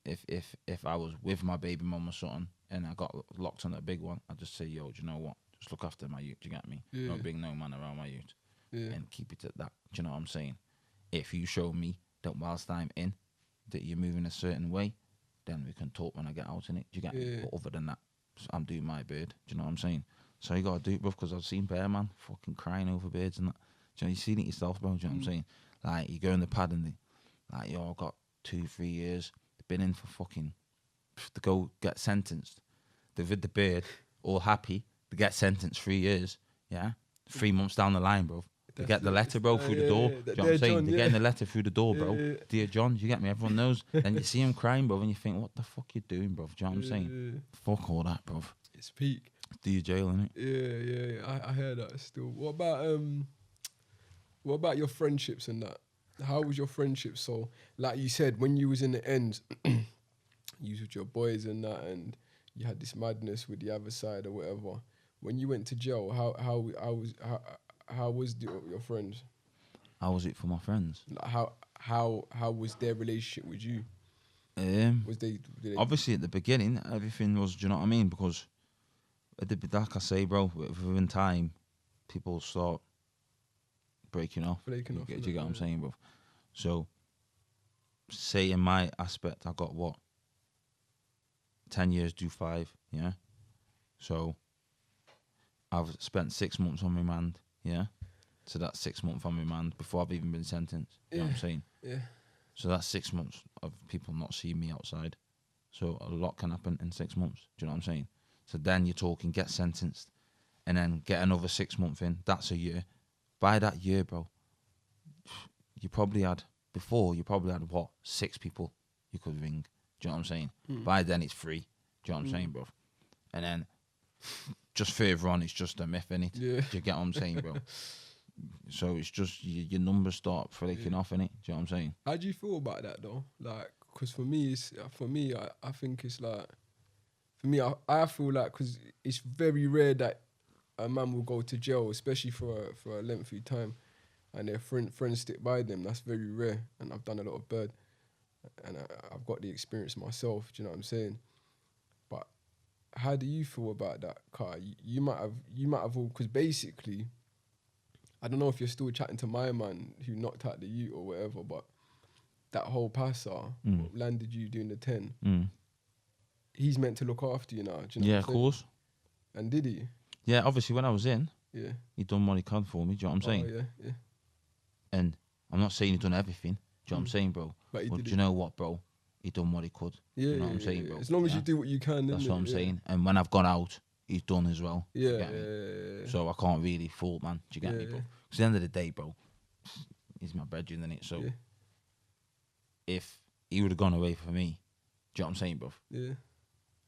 If I was with my baby mum or something and I got locked on a big one, I'd just say, yo, do you know what? Just look after my youth. Do you get me? Yeah. Don't bring no man around my youth. Yeah. And keep it at that. Do you know what I'm saying? If you show me that whilst I'm in, that you're moving a certain way, then we can talk when I get out in it. Do you get me? Yeah. But other than that, I'm doing my bird. Do you know what I'm saying? So you gotta do it, bro, because I've seen Bear Man fucking crying over birds and that. Do you know, you seen it yourself, bro? Do you know what I'm saying? Like, you go in the pad and like, yo, I've got 2-3 years. They've been in for fucking, to go get sentenced. They've with the beard, all happy. They get sentenced 3 years, yeah? 3 months down the line, bro. They get the letter, bro, through the door. Do you know what I'm saying? They're getting the letter through the door, bro. Yeah. Dear John, do you get me? Everyone knows. Then you see him crying, bro, and you think, what the fuck you doing, bro? Do you know what I'm saying? Fuck all that, bro. It's peak. Do your jail, innit? Yeah. I hear that still. What about your friendships and that? How was your friendship? So, like you said, when you was in the ends, you was with your boys and that, and you had this madness with the other side or whatever. When you went to jail, how was your friends? How was it for my friends? Like how was their relationship with you? Was they Obviously, at the beginning, everything was, do you know what I mean? Because, like I say, bro, within time, people start breaking off. Do you get what I'm saying, bro? So, say in my aspect, I got what? 10 years, do 5, yeah? So, I've spent 6 months on remand, yeah? So that's 6 months on remand before I've even been sentenced. You know what I'm saying? Yeah. So that's 6 months of people not seeing me outside. So a lot can happen in 6 months. Do you know what I'm saying? So then you're talking get sentenced and then get another 6 months in. That's a year. By that year, bro, you probably had what? 6 people you could ring. Do you know what I'm saying? By then it's free. Do you know what I'm saying, bro? And then just further on, it's just a myth, innit? Yeah. Do you get what I'm saying, bro? So it's just your numbers start flaking off, innit? Do you know what I'm saying? How do you feel about that though? Like, because for me, I think it's like, for me, I feel like, because it's very rare that a man will go to jail, especially for a lengthy time, and their friends stick by them. That's very rare, and I've done a lot of bird, and I've got the experience myself. Do you know what I'm saying? But how do you feel about that, Car? You might have all, because basically, I don't know if you're still chatting to my man who knocked out the youth or whatever, but that whole passer what landed you doing the 10. He's meant to look after you now. Do you know Yeah, what of I'm saying? course. And did he? Yeah, obviously when I was in, Yeah. he done what he could for me. Do you know what I'm saying? Oh, yeah. And I'm not saying he done everything. Do you know what I'm saying, bro? But he did do you know what, bro? He done what he could. Yeah, you know what I'm saying, bro? As long as you do what you can, That's innit? what I'm saying. And when I've gone out, he's done as well. Do you get me? Yeah. So I can't really fault, man. Do you get me, bro? Because at the end of the day, bro, he's my brethren, innit? So Yeah. if he would have gone away for me, do you know what I'm saying, bro? Yeah.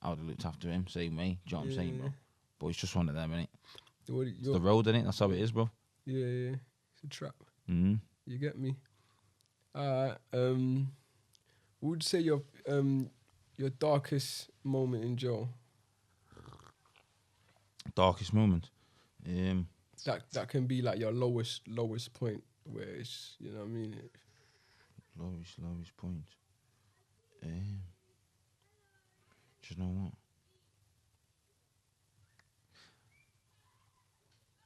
I would have looked after him, same way. Do you know what I'm saying, bro? Yeah. But it's just one of them, innit? It's You're, the road, innit? That's how it is, bro. yeah. It's a trap. Mm-hmm. You get me? What would you say your darkest moment in jail? Darkest moment. That can be like your lowest point where it's, you know what I mean? Lowest point. Do you know what?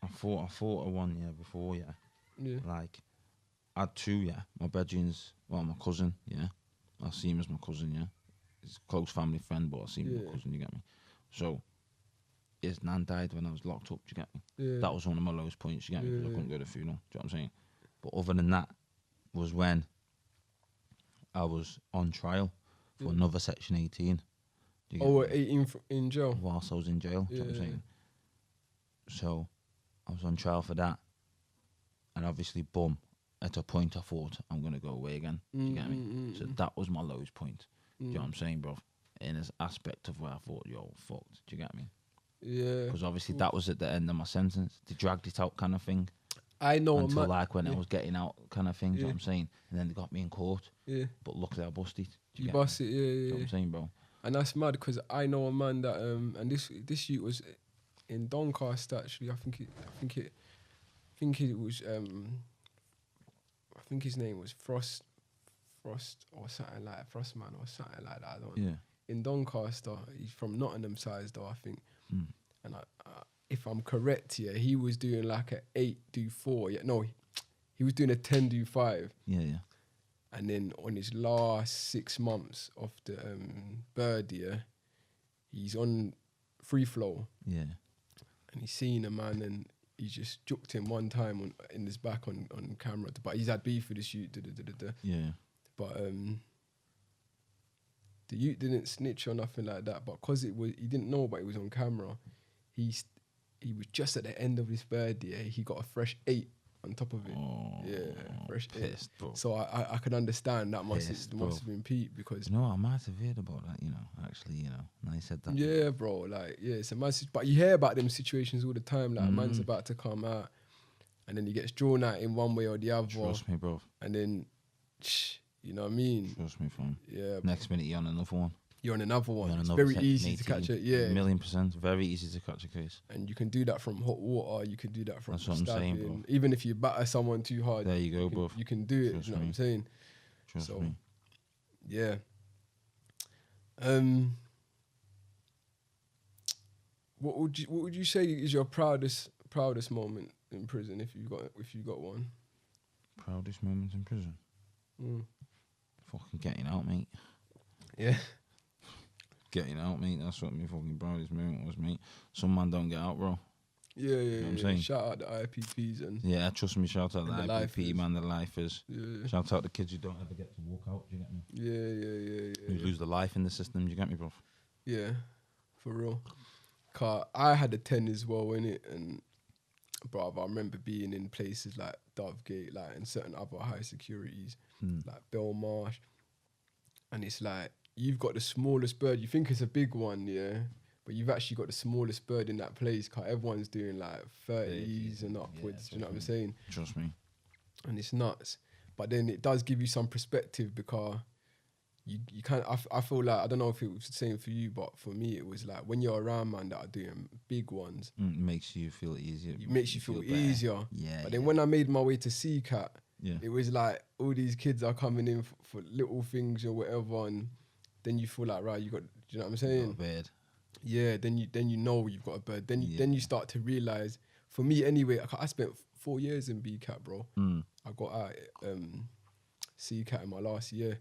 I thought of one, yeah, before, yeah. Yeah. Like, I had two, yeah. My bedroom's, well, my cousin, yeah. I see him as my cousin, yeah. He's a close family friend, but I see him as my cousin, you get me? So, his nan died when I was locked up, do you get me? Yeah. That was one of my lowest points, you get me? Because I Yeah. couldn't go to the funeral, do you know what I'm saying? But other than that, was when I was on trial for another Section 18. Do you get me? 18 in jail. Whilst I was in jail, do you know what I'm saying? So, I was on trial for that. And obviously, boom, at a point I thought, I'm going to go away again. Do you get me? So that was my lowest point. Do you know what I'm saying, bro? In this aspect of where I thought, yo, fucked. Do you get me? Yeah. Because obviously that was at the end of my sentence. They dragged it out kind of thing. I know Until like when I was getting out kind of thing, do you know what I'm saying? And then they got me in court. Yeah. But luckily I busted. You bust it, yeah. Do you know what I'm saying, bro? And that's mad because I know a man that and this youth was in Doncaster actually. I think it was I think his name was Frost or something like that, Frostman or something like that. I don't know. Yeah. In Doncaster, he's from Nottingham size though, I think. And if I'm correct, yeah, he was doing like a 8-4. Yeah, no, he was doing a 10-5. Yeah. And then on his last 6 months of the bird, yeah, he's on free flow. Yeah. And he's seen a man and he just juked him one time in his back on camera. But he's had beef with the shoot. Yeah. But the youth didn't snitch or nothing like that. But because he didn't know, but it was on camera. He was just at the end of his bird, yeah. He got a fresh 8 on top of it. Oh, yeah, fresh pissed, 8. bro. So I can understand that must Bro. have been Pete because You know what, I might have heard about that, actually, now you said that. yeah, bro, like it's a massive. But you hear about them situations all the time. Like a man's about to come out, and then he gets drawn out in one way or the other. Trust me, bro. And then, you know what I mean? Trust me, fam. Yeah. Next minute you're on another one. You're on another one. You're on It's another very Section easy to 18. catch it. Yeah. 1,000,000%. Very easy to catch a case. And you can do that from hot water. You can do that from That's what I'm saying, stabbing. bro. Even if you batter someone too hard. There you go, bro. You can do it. Trust you know me. what I'm saying? Trust So, me. yeah. What would you say is your proudest moment in prison if you got one? Proudest moment in prison? Mm. Fucking getting out, mate. Yeah. Getting out, mate. That's what my fucking proudest moment was, mate. Some man don't get out, bro. Yeah, what I'm saying? Shout out the IPPs and Yeah, trust me. Shout out the And the IPP, lifers. man, the lifers. yeah, Shout out the kids who don't ever get to walk out. Do you get me? yeah. Who lose their life in the system. Do you get me, bro? Yeah, for real. Car, I had a 10 as well, innit? And bruv, I remember being in places like Dovegate, like and certain other high securities, like Belmarsh. And it's like, you've got the smallest bird. You think it's a big one, yeah? But you've actually got the smallest bird in that place, because everyone's doing like 30s and upwards, you know what I'm saying? Trust me. And it's nuts. But then it does give you some perspective because you can't, I feel like, I don't know if it was the same for you, but for me it was like when you're around man that are doing big ones, It makes you feel easier. it makes you feel better. easier. Yeah. But then when I made my way to CCAT, Yeah. it was like all these kids are coming in for little things or whatever, and then you feel like, right, you got, do you know what I'm saying? Bed. Yeah, then you know you've got a bird. Then Yeah. then you start to realize. For me anyway, I spent 4 years in BCAT, bro. I got out CCAT in my last year,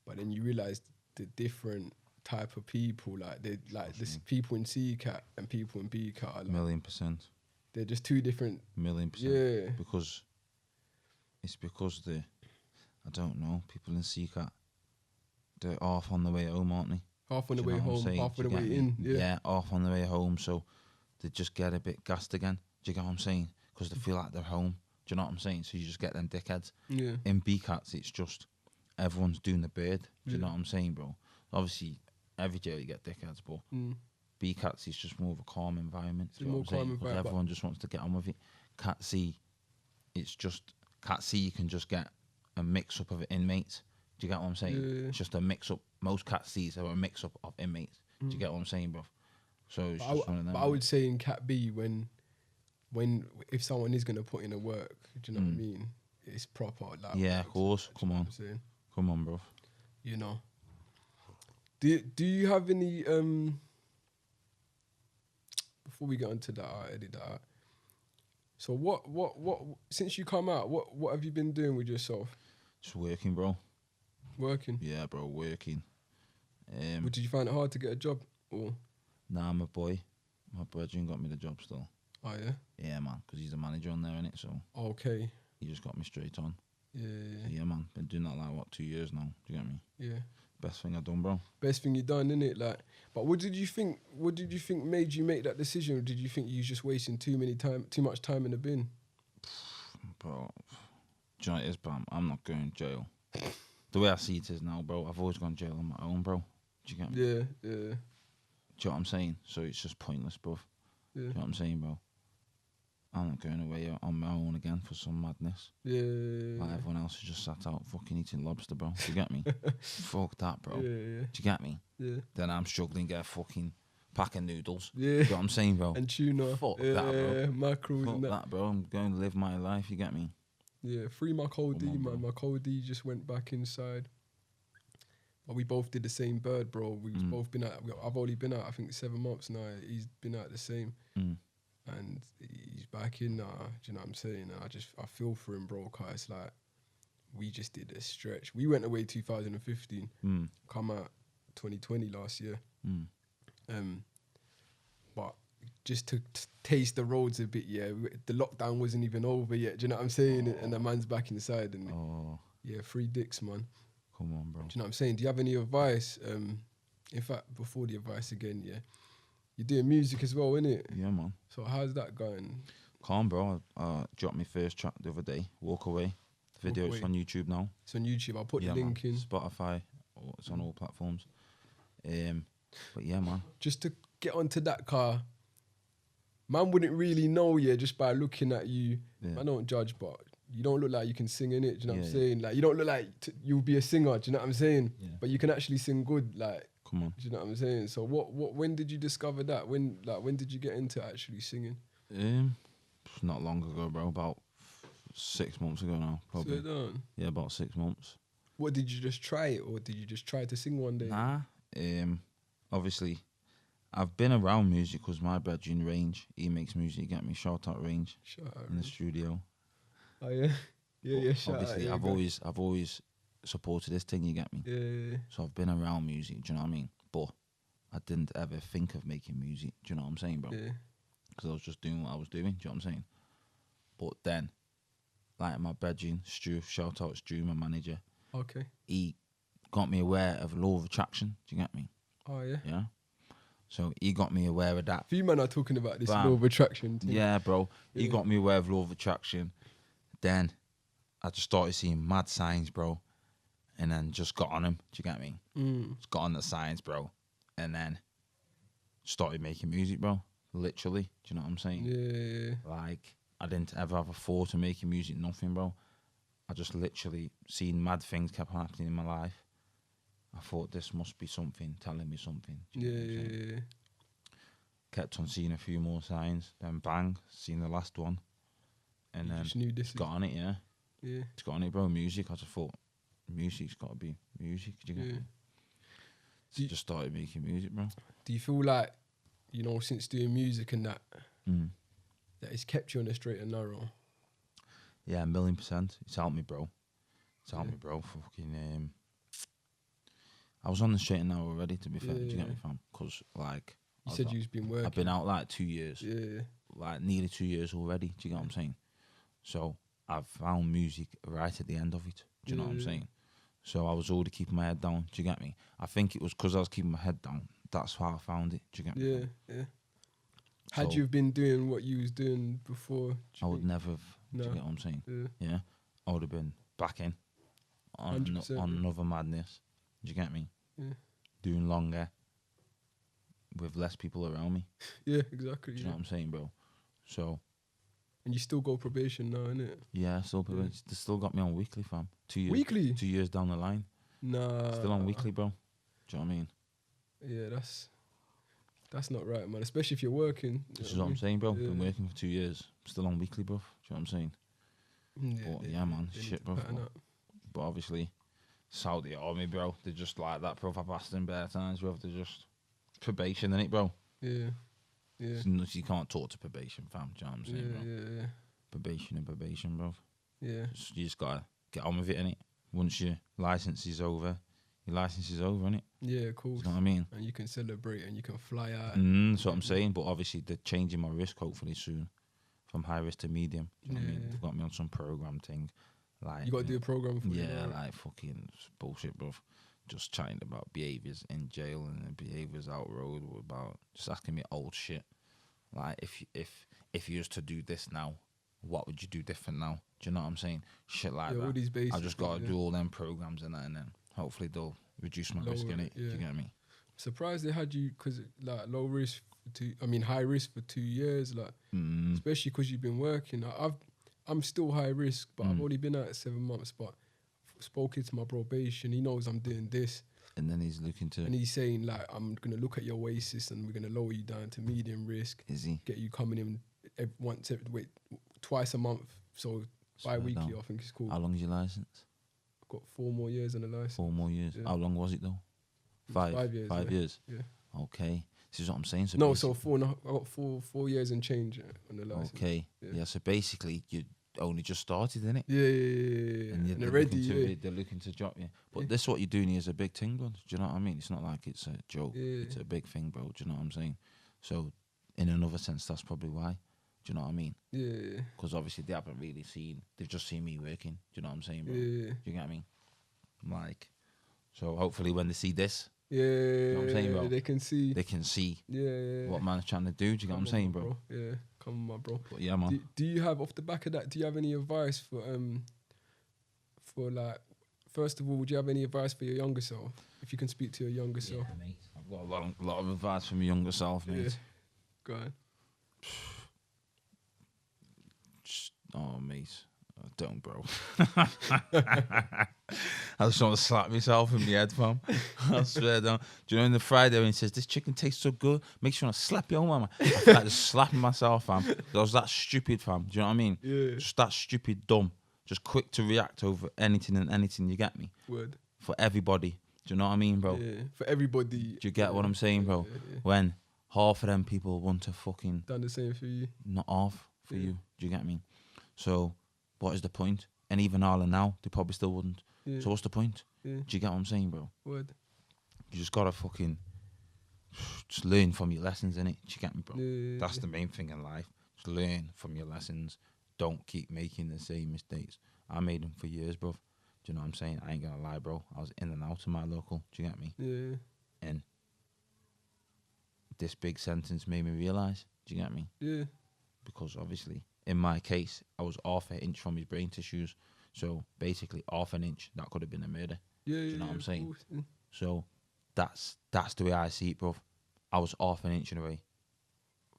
but then you realize the different type of people, like this people in CCAT and people in BCAT are like, 1,000,000%. they're just two different. 1,000,000%. Yeah. Because I don't know, people in CCAT, they're off on the way home, aren't they? Half on the Do you way know what I'm home, saying? half Do on you the way get in. me? Yeah. Off on the way home, so they just get a bit gassed again. Do you get what I'm saying? Because they feel like they're home. Do you know what I'm saying? So you just get them dickheads. Yeah. In BCATs, it's just everyone's doing the bird. Do you know what I'm saying, bro? Obviously, every jail you get dickheads, but B Cat C is just more of a calm environment. Do you know what I'm saying? Because everyone just wants to get on with it. Cat C, it's just Cat C. You can just get a mix up of inmates. Do you get what I'm saying? Yeah. It's just a mix up. Most Cat C's are a mix up of inmates. Do you get what I'm saying, bro? So it's just one of them. But I would say in Cat B, when if someone is gonna put in the work, do you know what I mean? It's proper. Like, yeah, of course. Come on, come on, bro. You know. Do you have any before we get onto that, I'll edit that out. So what since you come out, what have you been doing with yourself? Just working, bro. Working? Yeah, bro, working. But did you find it hard to get a job? Or? Nah, my boy. My brother got me the job still. Oh, yeah? Yeah, man, because he's a manager on there, innit? So okay. He just got me straight on. Yeah. So yeah, man. Been doing that like, 2 years now? Do you get me? Yeah. Best thing I've done, bro. Best thing you done, innit? Like, but what did you think made you make that decision? Or did you think you was just wasting too much time in the bin? Bro, do you know what it is, Bam? I'm not going to jail. The way I see it is now, bro, I've always gone to jail on my own, bro. Do you get me? Yeah. Do you know what I'm saying? So it's just pointless, bro. Yeah. Do you know what I'm saying, bro? I'm not going away on my own again for some madness. Yeah. Like everyone else is just sat out fucking eating lobster, bro. Do you get me? Fuck that, bro. Yeah. Do you get me? Yeah. Then I'm struggling to get a fucking pack of noodles. Yeah. Do you know what I'm saying, bro? And tuna. Fuck that, bro. Mackerels Fuck and that. that, bro. I'm going to live my life, you get me? Yeah, free my cold D, Come on, man. bro. My cold D just went back inside. But we both did the same bird, bro. We've both been out. I've only been out, I think, 7 months now. He's been out the same. And he's back in now. Do you know what I'm saying? I feel for him, bro, because it's like, we just did a stretch. We went away 2015, come out 2020 last year. But just to taste the roads a bit, yeah. The lockdown wasn't even over yet. Do you know what I'm saying? And the man's back inside. And yeah, free dicks, man. Come on, bro. Do you know what I'm saying? Do you have any advice? In fact, before the advice again, yeah. You're doing music as well, innit? Yeah, man. So how's that going? Calm, bro. I dropped my first track the other day, Walk Away. The video is on YouTube now. It's on YouTube. I'll put the link in. Spotify. It's on all platforms. But yeah, man. Just to get onto that car, man wouldn't really know, yeah, just by looking at you. Yeah. I don't judge, but you don't look like you can sing in it. Do you know what I'm Yeah. saying? Like, you don't look like you'll be a singer. Do you know what I'm saying? Yeah. But you can actually sing good. Like, Come on. do you know what I'm saying? So when did you discover that? When did you get into actually singing? Not long ago, bro. About 6 months ago now, probably. Sit down. Yeah, about 6 months. What, did you just try it, or did you just try to sing one day? Nah. Obviously, I've been around music because my brethren Range, he makes music. Get me, shout out Range Shout out, in the studio. Oh yeah, yeah. Shout Obviously, out, I've always supported this thing. You get me? Yeah. So I've been around music. Do you know what I mean? But I didn't ever think of making music. Do you know what I'm saying, bro? Yeah. Because I was just doing what I was doing. Do you know what I'm saying? But then, like my brethren, Stu, shout out Stu, my manager. Okay. He got me aware of law of attraction. Do you get me? Oh yeah. Yeah. So he got me aware of that. Few men are talking about this Bam. law of attraction thing. Yeah, bro. He Yeah. got me aware of law of attraction. Then I just started seeing mad signs, bro. And then just got on him. Do you get me? Just got on the signs, bro. And then started making music, bro. Literally. Do you know what I'm saying? Yeah. Like, I didn't ever have a thought of making music, nothing, bro. I just literally seen mad things kept happening in my life. I thought this must be something, telling me something. Do you know what I'm saying? Yeah. Kept on seeing a few more signs, then bang, seen the last one. And You then just knew this got on it, yeah. Yeah. It's got on it, bro. Music, I just thought, music's got to be music. Do you get me? So just started making music, bro. Do you feel like, you know, since doing music and that, that it's kept you on the straight and narrow? Yeah, 1,000,000%. It's helped me, bro. It's helped me, bro. Fucking, I was on the straight and narrow already, to be fair. Do you get me, fam? Because, like... You said you've been working. I've been out, like, 2 years. Yeah. Like, nearly 2 years already. Do you get what I'm saying? So, I've found music right at the end of it. Do you know what I'm saying? So, I was already keeping my head down. Do you get me? I think it was because I was keeping my head down. That's how I found it. Do you get me? Yeah. Had you been doing what you was doing before? I would never have. Do No. you get what I'm saying? Yeah. I would have been back in on another madness. Do you get me? Yeah. Doing longer with less people around me. Yeah, exactly. Do you know what I'm saying, bro? So And you still go probation now, innit? yeah, they still got me on weekly, fam. 2 years. Weekly? 2 years down the line, Nah. still on weekly, bro. Do you know what I mean? Yeah, that's not right, man. Especially if you're working. This is what I'm saying, bro. Yeah. Been working for 2 years, still on weekly, bro. Do you know what I'm saying? But yeah, man, they need shit, to bro. pattern up. But obviously, Saudi army, bro. They're just like that, bro. I've asked them bare times, bro. They're just probation, innit, bro? Yeah. Yeah. You can't talk to probation, fam. Do you know what I'm saying, bro? Yeah. Probation, bro. Yeah. You just gotta get on with it, innit? Once your license is over, innit? Yeah, cool. You know what I mean? And you can celebrate and you can fly out. That's what I'm saying. But obviously, they're changing my risk hopefully soon, from high risk to medium. Do you know what I mean? They've got me on some program thing, like You got to do a program for it. yeah, right? like fucking bullshit, bro. Just chatting about behaviours in jail and behaviours out road, about just asking me old shit. Like if you used to do this now, what would you do different now? Do you know what I'm saying? Shit like Yeah, all that. these basic I just gotta things, do all them programs and that, and then hopefully they'll reduce my risk Lower in it, it. Do yeah. you get me? Surprised they had you because like high risk for 2 years, like especially because you've been working. I'm still high risk, but I've only been out 7 months. But spoken to my probation, he knows I'm doing this, And then he's looking to. and he's saying like I'm gonna look at your Oasis and we're gonna lower you down to medium risk. Is he? Get you coming in twice a month, so bi-weekly. down. I think it's called. How long is your license? I've got 4 more years on the license. 4 more years. Yeah. How long was it though? 5. 5 years. 5 yeah. years. Yeah. Okay. This is what I'm saying. So No, basic- so I got 4 years and change on the license. Okay. Yeah. Yeah. So basically, you only just started, innit? Yeah. And And already, they're looking to drop you. But this what you're doing is a big thing, bro. Do you know what I mean? It's not like it's a joke. Yeah. It's a big thing, bro. Do you know what I'm saying? So, in another sense, that's probably why. Do you know what I mean? Yeah. Because obviously they haven't really seen. They've just seen me working. Do you know what I'm saying, bro? Yeah. Do you get what I mean? Like, so hopefully when they see this, Yeah. know what I'm saying, bro? They can see. they can see Yeah. what man's trying to do. Do you get what I'm saying, bro? Yeah. Come on, my bro. But yeah, man. Do you have, off the back of that, do you have any advice for like, first of all, would you have any advice for your younger self? If you can speak to your younger self. Yeah, mate. I've got a lot of advice from my younger self, mate. Yeah. Go on. Oh, mate. Don't, bro. I just want to slap myself in the head, fam. I swear down. Do you know in the Friday when he says, this chicken tastes so good, makes you want to slap your own mama? I feel like just slapping myself, fam. I was that stupid, fam. Do you know what I mean? Yeah. Just that stupid, dumb. Just quick to react over anything and anything, you get me? Word. For everybody. Do you know what I mean, bro? Yeah. For everybody. Do you get what I'm saying, bro? Yeah. When half of them people want to fucking Done the same for you. not off for Yeah. you. Do you get me? So, what is the point? And even Arla now, they probably still wouldn't. Yeah. So what's the point? Yeah. Do you get what I'm saying, bro? Word. You just gotta fucking just learn from your lessons, innit? Do you get me, bro? Yeah. That's the main thing in life. Just learn from your lessons. Don't keep making the same mistakes. I made them for years, bro. Do you know what I'm saying? I ain't gonna lie, bro. I was in and out of my local. Do you get me? Yeah. And this big sentence made me realise. Do you get me? Yeah. Because obviously, in my case, I was half an inch from his brain tissues. So basically, half an inch, that could have been a murder. Yeah. Do you know what I'm of saying? course, yeah. So that's the way I see it, bro. I was half an inch away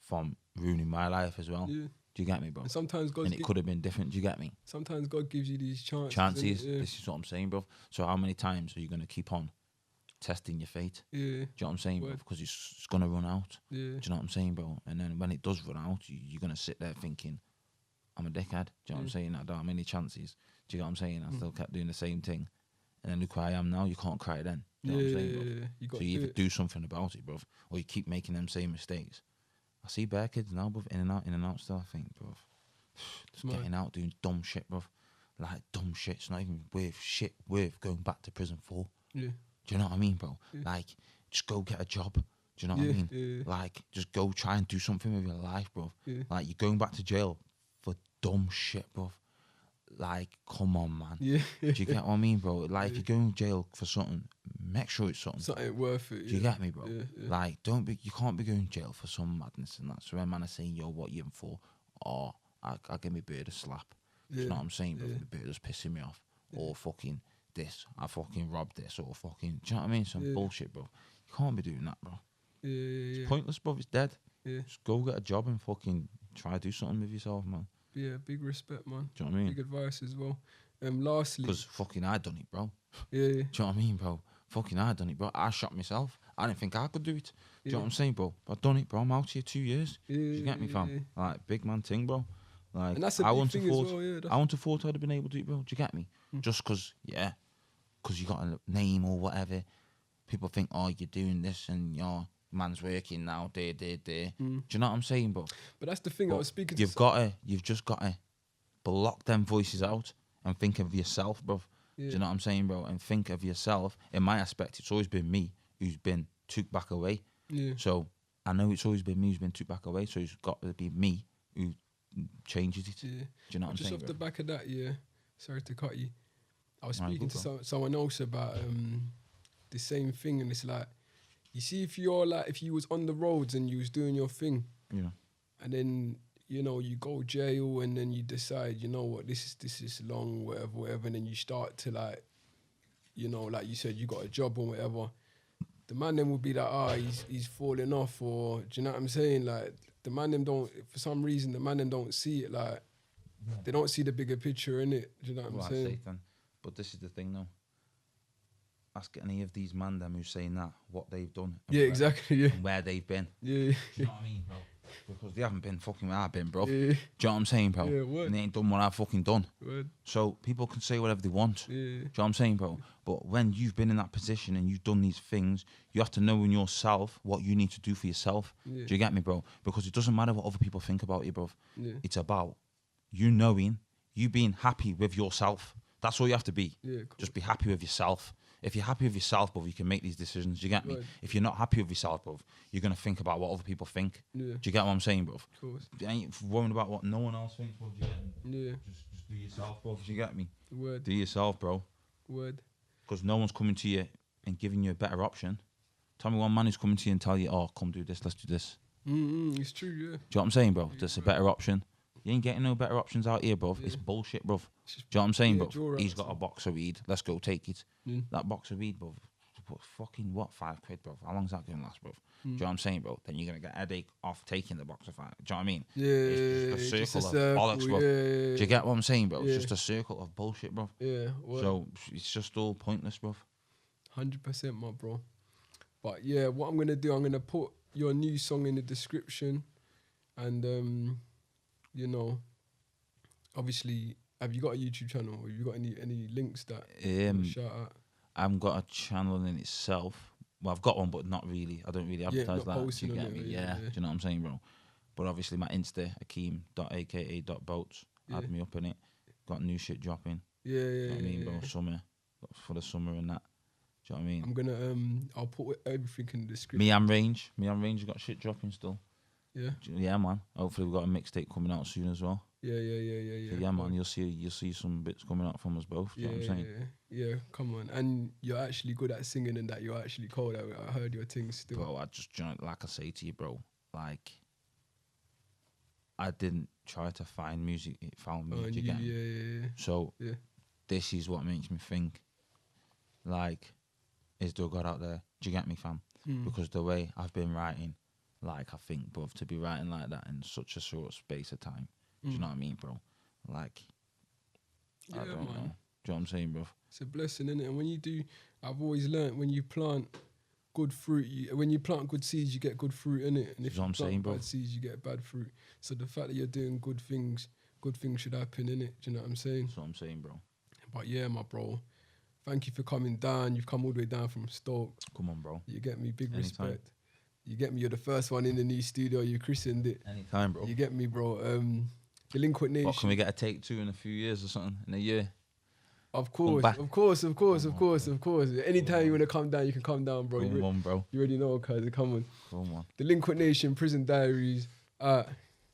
from ruining my life as well. Yeah. Do you get me, bro? And sometimes And it could have been different. Do you get me? sometimes God gives you these chances. Chances. innit? This is what I'm saying, bro. So how many times are you going to keep on testing your fate? Yeah. Do you know what I'm saying, bro? Word. Because it's going to run out. Yeah. Do you know what I'm saying, bro? And then when it does run out, you're going to sit there thinking, I'm a dickhead. Do you know what I'm saying? I don't have many chances. Do you know what I'm saying? I still kept doing the same thing. And then look where I am now. You can't cry then. Do you know what I'm saying, bro? You got So you either do something about it, bro, or you keep making them same mistakes. I see bare kids now, bro, in and out still, I think, bro. Just Mad. getting out, doing dumb shit, bro. Like, dumb shit. It's not even worth going back to prison for. Yeah. Do you know what I mean, bro? Yeah. Like, just go get a job. Do you know what I Yeah, mean? yeah. Like, just go try and do something with your life, bro. Yeah. Like, you're going back to jail for dumb shit, bro. Like, come on, man. Yeah. Do you get what I mean, bro? Like, if you're going to jail for something, make sure it's something. Something worth it. Do you get me, bro? Yeah, yeah. Like, you can't be going to jail for some madness and that. So when man is saying, yo, what you in for? I give me bird a slap. Do you know what I'm saying, bro? yeah. The bird is pissing me off. Or fucking this, I fucking robbed this, or fucking, do you know what I mean? Some bullshit, bro. You can't be doing that, bro. Yeah. It's pointless, bro. It's dead. Yeah. Just go get a job and fucking try to do something with yourself, man. Yeah, big respect, man. Do you know what I mean? Big advice as well. Lastly, because fucking I done it, bro. Yeah. Do you know what I mean, bro? Fucking I done it, bro. I shot myself. I didn't think I could do it. Do you know what I'm saying, bro? But I done it, bro. I'm out here 2 years. Do you get me, fam? Like, big man thing, bro. Like, And that's a big thing as well, yeah. I wouldn't have thought I'd have been able to do it, bro. Do you get me? Just because, because you got a name or whatever. People think, oh, you're doing this and your man's working now, there. Do you know what I'm saying, bro? But that's the thing. I was speaking to You've just got to block them voices out and think of yourself, bro. Do you know what I'm saying, bro? And think of yourself. In my aspect, it's always been me who's been took back away. Yeah. So I know it's always been me who's been took back away. So it's got to be me who changes it. Yeah. Do you know what I'm saying? Just off the back of that, sorry to cut you. I was No, speaking good, to someone else about the same thing, and it's like, you see, if you was on the roads and you was doing your thing, Yeah. and then you go jail, and then you decide, you know what, this is long, whatever, and then you start to like you said, you got a job or whatever. The man then will be like, he's falling off, or do you know what I'm saying? Like, the man them don't, for some reason, the man them don't see it, like, they don't see the bigger picture in it. Do you know what I'm saying? Satan. But this is the thing, though. Ask any of these man them who's saying that, what they've done. Yeah, exactly, yeah. And where they've been. Yeah. Do you know what I mean, bro? Because they haven't been fucking where I've been, bro. Yeah. Do you know what I'm saying, bro? Yeah, word. And they ain't done what I've fucking done. Word. So people can say whatever they want. Yeah. Do you know what I'm saying, bro? But when you've been in that position and you've done these things, you have to know in yourself what you need to do for yourself. Yeah. Do you get me, bro? Because it doesn't matter what other people think about you, bro. Yeah. It's about you knowing, you being happy with yourself. That's all you have to be. Yeah, cool. Just be happy with yourself. If you're happy with yourself, bro, you can make these decisions. Do you get me? Right. If you're not happy with yourself, bro, you're going to think about what other people think. Yeah. Do you get what I'm saying, bro? Of course. You ain't worrying about what no one else thinks, bro. Do you get me? Yeah. Just do yourself, bro. Do you get me? Word. Do yourself, bro. Word. Because no one's coming to you and giving you a better option. Tell me one man who's coming to you and tell you, oh, come do this, let's do this. It's true, yeah. Do you know what I'm saying, bro? There's a better option. You ain't getting no better options out here, bro. Yeah. It's bullshit, bro. Do It's you just- know what I'm saying, yeah, bro? draw He's outs. got a box of weed. Let's go take it. Yeah. That box of weed, bro. Fucking what? £5, bro. How long's that going to last, bro? Do you know what I'm saying, bro? Then you're going to get a headache off taking the box of $5. Do you know what I mean? Yeah, It's just a circle of bollocks, bro. Yeah. Do you get what I'm saying, bro? Yeah. It's just a circle of bullshit, bro. Yeah, word. So it's just all pointless, bro. 100%, my bro. But yeah, what I'm gonna do, I'm gonna put your new song in the description, and obviously, have you got a YouTube channel? Have you got any links that you wanna shout out? I haven't got a channel in itself. Well, I've got one, but not really. I don't really advertise not that. Do posting you on get it, me? yeah. Do you know what I'm saying, bro? But obviously, my Insta, akeem.aka.boats. Add me up in it. Got new shit dropping. Yeah, Do you know what I mean, bro? Summer. For the summer and that. Do you know what I mean? I'm gonna I'll put everything in the description. Me and Range has got shit dropping still. Yeah. Yeah, man. Hopefully, we've got a mixtape coming out soon as well. Yeah. So yeah, man. You'll see some bits coming out from us both. Do you know what I'm saying? Yeah, come on. And you're actually good at singing, and that you're actually cold. I heard your things still. Bro, I just, like I say to you, bro, like, I didn't try to find music, it found me. Do you get me? Yeah. So, Yeah. this is what makes me think, like, is there a God out there? Do you get me, fam? Because the way I've been writing, like, I think, bro, to be writing like that in such a short space of time, do you know what I mean, bro? Like, I don't know. Do you know what I'm saying, bro? It's a blessing, innit? And when you do, I've always learnt, when you plant good fruit, when you plant good seeds, you get good fruit, innit? And if That's what I'm you saying, plant bro. bad seeds, you get bad fruit. So the fact that you're doing good things should happen, innit? Do you know what I'm saying? That's what I'm saying, bro. But yeah, my bro, thank you for coming down. You've come all the way down from Stoke. Come on, bro. You get me, big Anytime. respect. You get me, you're the first one in the new studio. You christened it. Anytime, bro. You get me, bro. Delinquent Nation. What, can we get a take 2 in a few years or something? In a year? Of course. back. Anytime you want to come down, you can come down, bro. Come on, bro. You already know, cuz. Come on. Come on. Delinquent Nation, Prison Diaries.